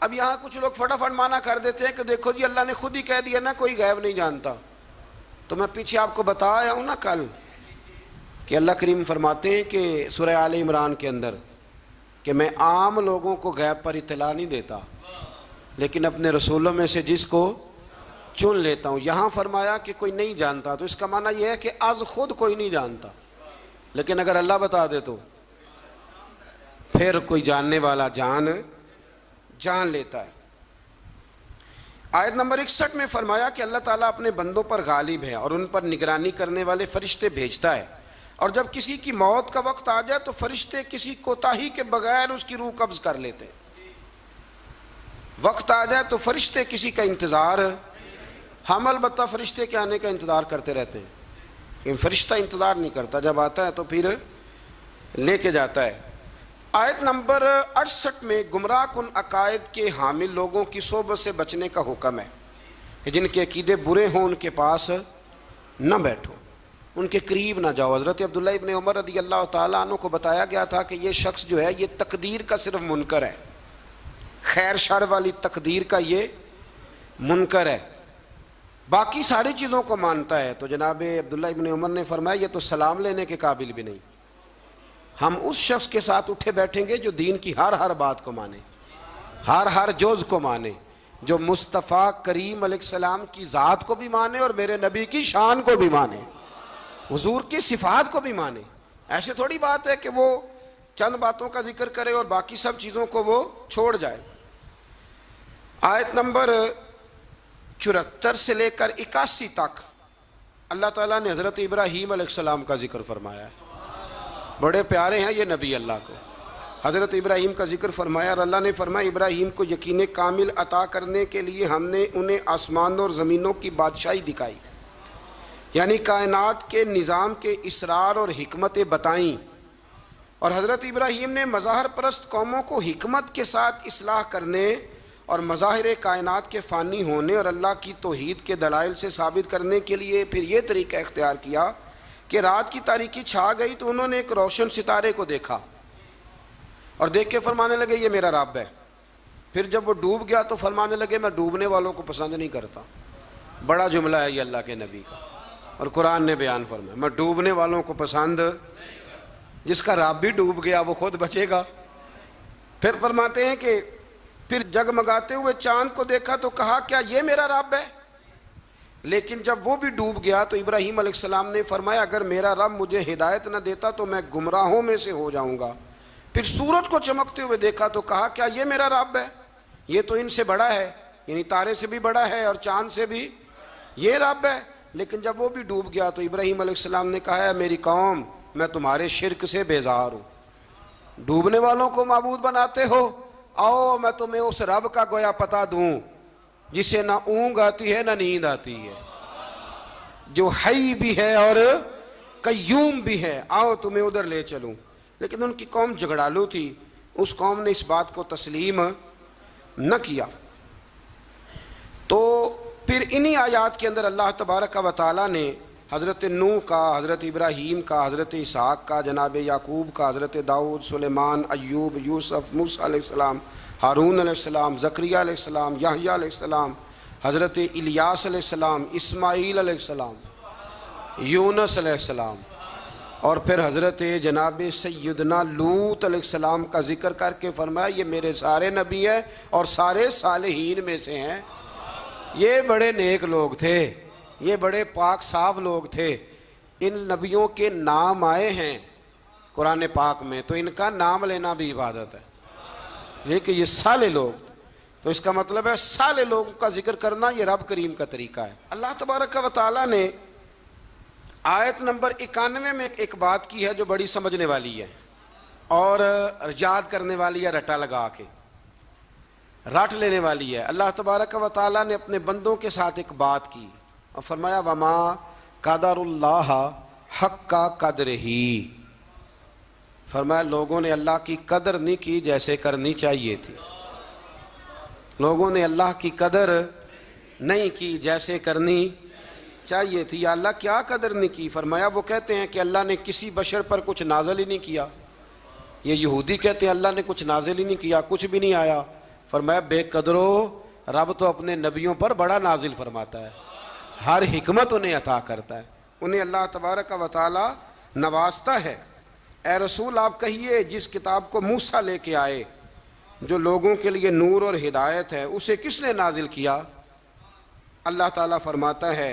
اب یہاں کچھ لوگ فٹافٹ مانا کر دیتے ہیں کہ دیکھو جی اللہ نے خود ہی کہہ دیا نا کوئی غیب نہیں جانتا. تو میں پیچھے آپ کو بتایا ہوں نا کل کہ اللہ کریم فرماتے ہیں کہ سورہ آل عمران کے اندر کہ میں عام لوگوں کو غیب پر اطلاع نہیں دیتا لیکن اپنے رسولوں میں سے جس کو چن لیتا ہوں. یہاں فرمایا کہ کوئی نہیں جانتا تو اس کا معنی یہ ہے کہ از خود کوئی نہیں جانتا, لیکن اگر اللہ بتا دے تو پھر کوئی جاننے والا جان لیتا ہے. آیت نمبر 61 میں فرمایا کہ اللہ تعالیٰ اپنے بندوں پر غالب ہے اور ان پر نگرانی کرنے والے فرشتے بھیجتا ہے, اور جب کسی کی موت کا وقت آ جائے تو فرشتے کسی کوتاہی کے بغیر اس کی روح قبض کر لیتے ہیں. وقت آ جائے تو فرشتے کسی کا انتظار, ہم البتہ فرشتے کے آنے کا انتظار کرتے رہتے ہیں, لیکن فرشتہ انتظار نہیں کرتا, جب آتا ہے تو پھر لے کے جاتا ہے. آیت نمبر 68 میں گمراہ کن عقائد کے حامل لوگوں کی صحبت سے بچنے کا حکم ہے کہ جن کے عقیدے برے ہوں ان کے پاس نہ بیٹھو, ان کے قریب نہ جاؤ. حضرت عبداللہ ابن عمر رضی اللہ تعالیٰ عنہ کو بتایا گیا تھا کہ یہ شخص جو ہے یہ تقدیر کا صرف منکر ہے, خیر شر والی تقدیر کا یہ منکر ہے, باقی ساری چیزوں کو مانتا ہے. تو جناب عبداللہ ابن عمر نے فرمایا یہ تو سلام لینے کے قابل بھی نہیں. ہم اس شخص کے ساتھ اٹھے بیٹھیں گے جو دین کی ہر بات کو مانے, ہر جوز کو مانے, جو مصطفیٰ کریم علیہ السلام کی ذات کو بھی مانے اور میرے نبی کی شان کو بھی مانے, حضور کی صفات کو بھی مانے. ایسے تھوڑی بات ہے کہ وہ چند باتوں کا ذکر کرے اور باقی سب چیزوں کو وہ چھوڑ جائے. آیت نمبر 74 سے لے کر 81 تک اللہ تعالیٰ نے حضرت ابراہیم علیہ السلام کا ذکر فرمایا ہے. بڑے پیارے ہیں یہ نبی اللہ کو. حضرت ابراہیم کا ذکر فرمایا اور اللہ نے فرمایا ابراہیم کو یقین کامل عطا کرنے کے لیے ہم نے انہیں آسمانوں اور زمینوں کی بادشاہی دکھائی, یعنی کائنات کے نظام کے اسرار اور حکمتیں بتائیں. اور حضرت ابراہیم نے مظاہر پرست قوموں کو حکمت کے ساتھ اصلاح کرنے اور مظاہر کائنات کے فانی ہونے اور اللہ کی توحید کے دلائل سے ثابت کرنے کے لیے پھر یہ طریقہ اختیار کیا کہ رات کی تاریکی چھا گئی تو انہوں نے ایک روشن ستارے کو دیکھا اور دیکھ کے فرمانے لگے یہ میرا رب ہے. پھر جب وہ ڈوب گیا تو فرمانے لگے میں ڈوبنے والوں کو پسند نہیں کرتا. بڑا جملہ ہے یہ اللہ کے نبی کا, اور قرآن نے بیان فرمایا میں ڈوبنے والوں کو پسند, جس کا رب بھی ڈوب گیا وہ خود بچے گا. پھر فرماتے ہیں کہ پھر جگمگاتے ہوئے چاند کو دیکھا تو کہا کیا یہ میرا رب ہے, لیکن جب وہ بھی ڈوب گیا تو ابراہیم علیہ السلام نے فرمایا اگر میرا رب مجھے ہدایت نہ دیتا تو میں گمراہوں میں سے ہو جاؤں گا. پھر سورج کو چمکتے ہوئے دیکھا تو کہا کیا یہ میرا رب ہے, یہ تو ان سے بڑا ہے, یعنی تارے سے بھی بڑا ہے اور چاند سے بھی یہ رب ہے. لیکن جب وہ بھی ڈوب گیا تو ابراہیم علیہ السلام نے کہا ہے میری قوم میں تمہارے شرک سے بیزار ہوں, ڈوبنے والوں کو معبود بناتے ہو, آؤ میں تمہیں اس رب کا گویا پتہ دوں جسے نہ اونگ آتی ہے نہ نیند آتی ہے, جو حی بھی ہے اور قیوم بھی ہے, آؤ تمہیں ادھر لے چلوں. لیکن ان کی قوم جھگڑالو تھی, اس قوم نے اس بات کو تسلیم نہ کیا. تو پھر انہی آیات کے اندر اللہ تبارک و تعالیٰ نے حضرت نوح کا, حضرت ابراہیم کا, حضرت اسحاق کا, جناب یعقوب کا, حضرت داؤد, سلیمان, ایوب, یوسف, موسیٰ علیہ السلام, ہارون علیہ السلام, زکریا علیہ السلام, یحییٰ علیہ السلام, حضرت الیاس علیہ السلام, اسماعیل علیہ السلام, یونس علیہ السلام, اور پھر حضرت جناب سیدنا لوط علیہ السلام کا ذکر کر کے فرمایا یہ میرے سارے نبی ہیں اور سارے صالحین میں سے ہیں، یہ بڑے نیک لوگ تھے، یہ بڑے پاک صاف لوگ تھے۔ ان نبیوں کے نام آئے ہیں قرآن پاک میں تو ان کا نام لینا بھی عبادت ہے، لیکن یہ صالح لوگ، تو اس کا مطلب ہے صالح لوگوں کا ذکر کرنا یہ رب کریم کا طریقہ ہے۔ اللہ تبارک و تعالیٰ نے آیت نمبر 91 میں ایک بات کی ہے جو بڑی سمجھنے والی ہے اور یاد کرنے والی ہے، رٹا لگا کے رٹ لینے والی ہے۔ اللہ تبارک و تعالیٰ نے اپنے بندوں کے ساتھ ایک بات کی اور فرمایا وما قدر اللہ حق قدر ہی، فرمایا لوگوں نے اللہ کی قدر نہیں کی جیسے کرنی چاہیے تھی، لوگوں نے اللہ کی قدر نہیں کی جیسے کرنی چاہیے تھی۔ یا اللہ کیا قدر نہیں کی؟ فرمایا وہ کہتے ہیں کہ اللہ نے کسی بشر پر کچھ نازل ہی نہیں کیا، یہ یہودی کہتے ہیں اللہ نے کچھ نازل ہی نہیں کیا، کچھ بھی نہیں آیا۔ فرمایا بے قدرو، رب تو اپنے نبیوں پر بڑا نازل فرماتا ہے، ہر حکمت انہیں عطا کرتا ہے، انہیں اللہ تبارک و تعالی نوازتا ہے۔ اے رسول آپ کہیے جس کتاب کو موسیٰ لے کے آئے جو لوگوں کے لیے نور اور ہدایت ہے اسے کس نے نازل کیا؟ اللہ تعالیٰ فرماتا ہے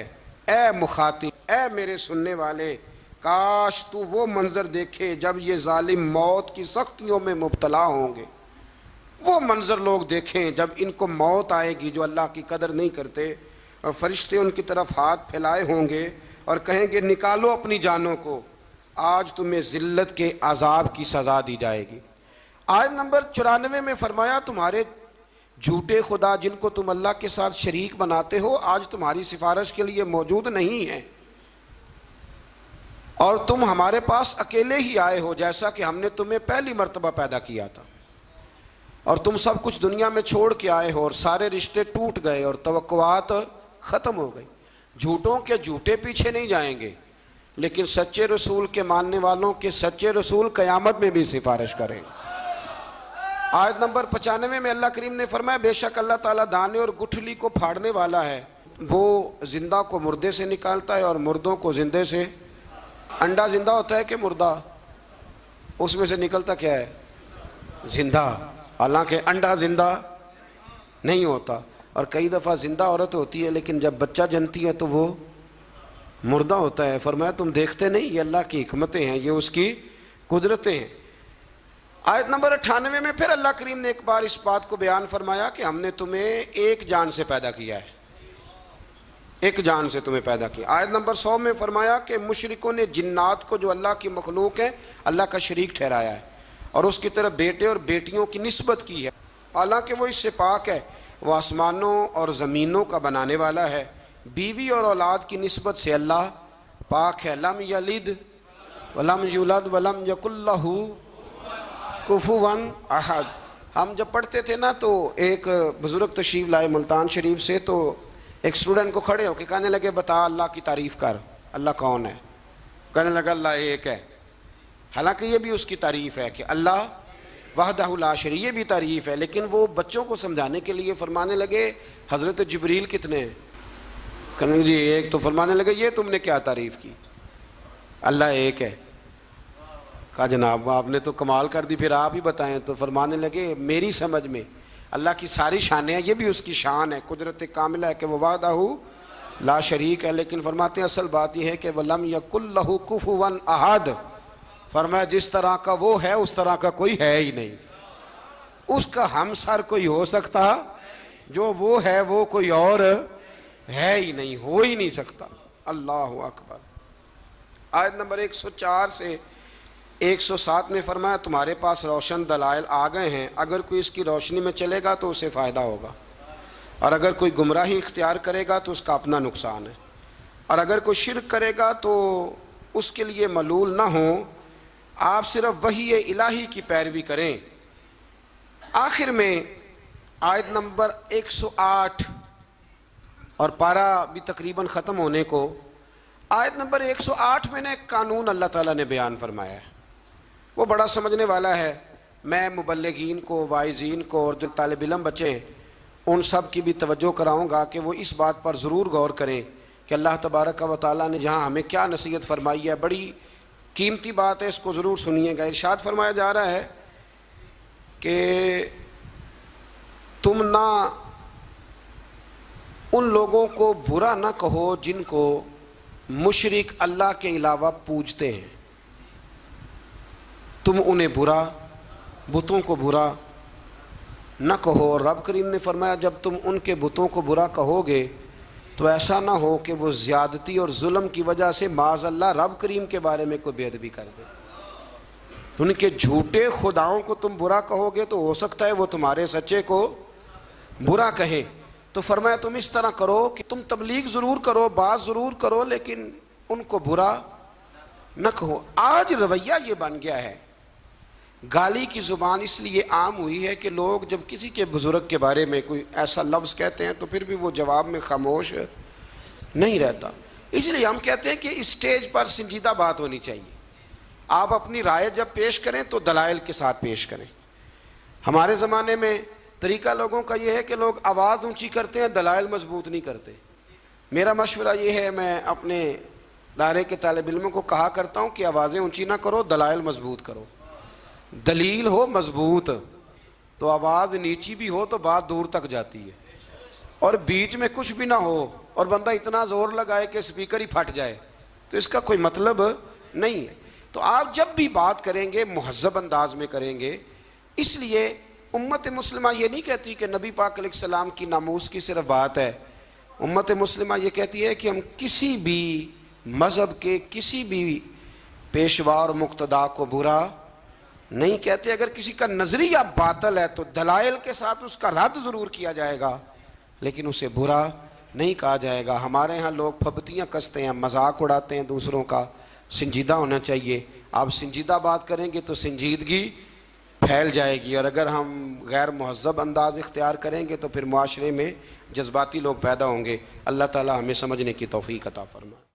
اے مخاطب، اے میرے سننے والے، کاش تو وہ منظر دیکھے جب یہ ظالم موت کی سختیوں میں مبتلا ہوں گے، وہ منظر لوگ دیکھیں جب ان کو موت آئے گی جو اللہ کی قدر نہیں کرتے، اور فرشتے ان کی طرف ہاتھ پھیلائے ہوں گے اور کہیں گے نکالو اپنی جانوں کو، آج تمہیں ذلت کے عذاب کی سزا دی جائے گی۔ آیت نمبر 94 میں فرمایا تمہارے جھوٹے خدا جن کو تم اللہ کے ساتھ شریک بناتے ہو آج تمہاری سفارش کے لیے موجود نہیں ہیں، اور تم ہمارے پاس اکیلے ہی آئے ہو جیسا کہ ہم نے تمہیں پہلی مرتبہ پیدا کیا تھا، اور تم سب کچھ دنیا میں چھوڑ کے آئے ہو اور سارے رشتے ٹوٹ گئے اور توقعات ختم ہو گئی۔ جھوٹوں کے جھوٹے پیچھے نہیں جائیں گے، لیکن سچے رسول کے ماننے والوں کے سچے رسول قیامت میں بھی سفارش کریں گے۔ آیت نمبر 95 میں اللہ کریم نے فرمایا بے شک اللہ تعالیٰ دانے اور گٹھلی کو پھاڑنے والا ہے، وہ زندہ کو مردے سے نکالتا ہے اور مردوں کو زندے سے۔ انڈا زندہ ہوتا ہے کہ مردہ؟ اس میں سے نکلتا کیا ہے؟ زندہ، حالانکہ انڈا زندہ نہیں ہوتا، اور کئی دفعہ زندہ عورت ہوتی ہے لیکن جب بچہ جنتی ہے تو وہ مردہ ہوتا ہے۔ فرمایا تم دیکھتے نہیں، یہ اللہ کی حکمتیں ہیں، یہ اس کی قدرتیں ہیں۔ آیت نمبر 98 میں پھر اللہ کریم نے ایک بار اس بات کو بیان فرمایا کہ ہم نے تمہیں ایک جان سے پیدا کیا ہے، ایک جان سے تمہیں پیدا کیا۔ آیت نمبر 100 میں فرمایا کہ مشرکوں نے جنات کو جو اللہ کی مخلوق ہے اللہ کا شریک ٹھہرایا ہے اور اس کی طرف بیٹے اور بیٹیوں کی نسبت کی ہے، حالانکہ وہ اس سے پاک ہے، وہ آسمانوں اور زمینوں کا بنانے والا ہے، بیوی اور اولاد کی نسبت سے اللہ پاک ہے۔ لم یلد ولم یولد ولم یکن لہ کفوا احد۔ ہم جب پڑھتے تھے نا تو ایک بزرگ تشریف لائے ملتان شریف سے، تو ایک اسٹوڈنٹ کو کھڑے ہو کے کہنے لگے بتا اللہ کی تعریف کر، اللہ کون ہے؟ کہنے لگا اللہ ایک ہے، حالانکہ یہ بھی اس کی تعریف ہے کہ اللہ وحدہ لا شریک، یہ بھی تعریف ہے، لیکن وہ بچوں کو سمجھانے کے لیے فرمانے لگے حضرت جبریل کتنے ہیں؟ کہنے لگے جی ایک، تو فرمانے لگے یہ تم نے کیا تعریف کی؟ اللہ ایک ہے۔ کہا جناب آپ نے تو کمال کر دی، پھر آپ ہی بتائیں۔ تو فرمانے لگے میری سمجھ میں اللہ کی ساری شانیں ہیں، یہ بھی اس کی شان ہے، قدرت کاملہ ہے کہ وہ وحدہ لا شریک ہے، لیکن فرماتے ہیں اصل بات یہ ہے کہ وَلَمْ يَكُنْ لَهُ كُفُوًا أَحَدٌ، فرمایا جس طرح کا وہ ہے اس طرح کا کوئی ہے ہی نہیں، اس کا ہمسر کوئی ہو سکتا؟ جو وہ ہے وہ کوئی اور ہے ہی نہیں، ہو ہی نہیں سکتا۔ اللہ اکبر۔ آیت نمبر 104 سے 107 میں فرمایا تمہارے پاس روشن دلائل آ گئے ہیں، اگر کوئی اس کی روشنی میں چلے گا تو اسے فائدہ ہوگا، اور اگر کوئی گمراہی اختیار کرے گا تو اس کا اپنا نقصان ہے، اور اگر کوئی شرک کرے گا تو اس کے لیے ملول نہ ہو، آپ صرف وحی الہی کی پیروی کریں۔ آخر میں آیت نمبر 108 اور پارہ بھی تقریباً ختم ہونے کو، آیت نمبر 108 میں نے ایک قانون اللہ تعالیٰ نے بیان فرمایا ہے، وہ بڑا سمجھنے والا ہے۔ میں مبلغین کو، واعظین کو اور جو طالب علم بچے ہیں ان سب کی بھی توجہ کراؤں گا کہ وہ اس بات پر ضرور غور کریں کہ اللہ تبارک و تعالیٰ نے جہاں ہمیں کیا نصیحت فرمائی ہے، بڑی قیمتی بات ہے، اس کو ضرور سنیے گا۔ ارشاد فرمایا جا رہا ہے کہ تم نہ ان لوگوں کو برا نہ کہو جن کو مشرک اللہ کے علاوہ پوجتے ہیں، تم انہیں برا، بتوں کو برا نہ کہو۔ اور رب کریم نے فرمایا جب تم ان کے بتوں کو برا کہو گے تو ایسا نہ ہو کہ وہ زیادتی اور ظلم کی وجہ سے معاذ اللہ رب کریم کے بارے میں کوئی بے ادبی کر دے۔ ان کے جھوٹے خداؤں کو تم برا کہو گے تو ہو سکتا ہے وہ تمہارے سچے کو برا کہیں۔ تو فرمایا تم اس طرح کرو کہ تم تبلیغ ضرور کرو، بات ضرور کرو، لیکن ان کو برا نہ کہو۔ آج رویہ یہ بن گیا ہے، گالی کی زبان اس لیے عام ہوئی ہے کہ لوگ جب کسی کے بزرگ کے بارے میں کوئی ایسا لفظ کہتے ہیں تو پھر بھی وہ جواب میں خاموش نہیں رہتا۔ اس لیے ہم کہتے ہیں کہ اسٹیج پر سنجیدہ بات ہونی چاہیے۔ آپ اپنی رائے جب پیش کریں تو دلائل کے ساتھ پیش کریں۔ ہمارے زمانے میں طریقہ لوگوں کا یہ ہے کہ لوگ آواز اونچی کرتے ہیں، دلائل مضبوط نہیں کرتے۔ میرا مشورہ یہ ہے، میں اپنے دائرے کے طالب علموں کو کہا کرتا ہوں کہ آوازیں اونچی نہ کرو، دلائل مضبوط کرو۔ دلیل ہو مضبوط تو آواز نیچی بھی ہو تو بات دور تک جاتی ہے، اور بیچ میں کچھ بھی نہ ہو اور بندہ اتنا زور لگائے کہ سپیکر ہی پھٹ جائے تو اس کا کوئی مطلب نہیں ہے۔ تو آپ جب بھی بات کریں گے مہذب انداز میں کریں گے۔ اس لیے امت مسلمہ یہ نہیں کہتی کہ نبی پاک علیہ السلام کی ناموس کی صرف بات ہے، امت مسلمہ یہ کہتی ہے کہ ہم کسی بھی مذہب کے کسی بھی پیشوا اور مقتدا کو برا نہیں کہتے۔ اگر کسی کا نظریہ باطل ہے تو دلائل کے ساتھ اس کا رد ضرور کیا جائے گا، لیکن اسے برا نہیں کہا جائے گا۔ ہمارے ہاں لوگ پھبتیاں کستے ہیں، مذاق اڑاتے ہیں دوسروں کا۔ سنجیدہ ہونا چاہیے۔ آپ سنجیدہ بات کریں گے تو سنجیدگی پھیل جائے گی، اور اگر ہم غیر مہذب انداز اختیار کریں گے تو پھر معاشرے میں جذباتی لوگ پیدا ہوں گے۔ اللہ تعالی ہمیں سمجھنے کی توفیق عطا فرمائے۔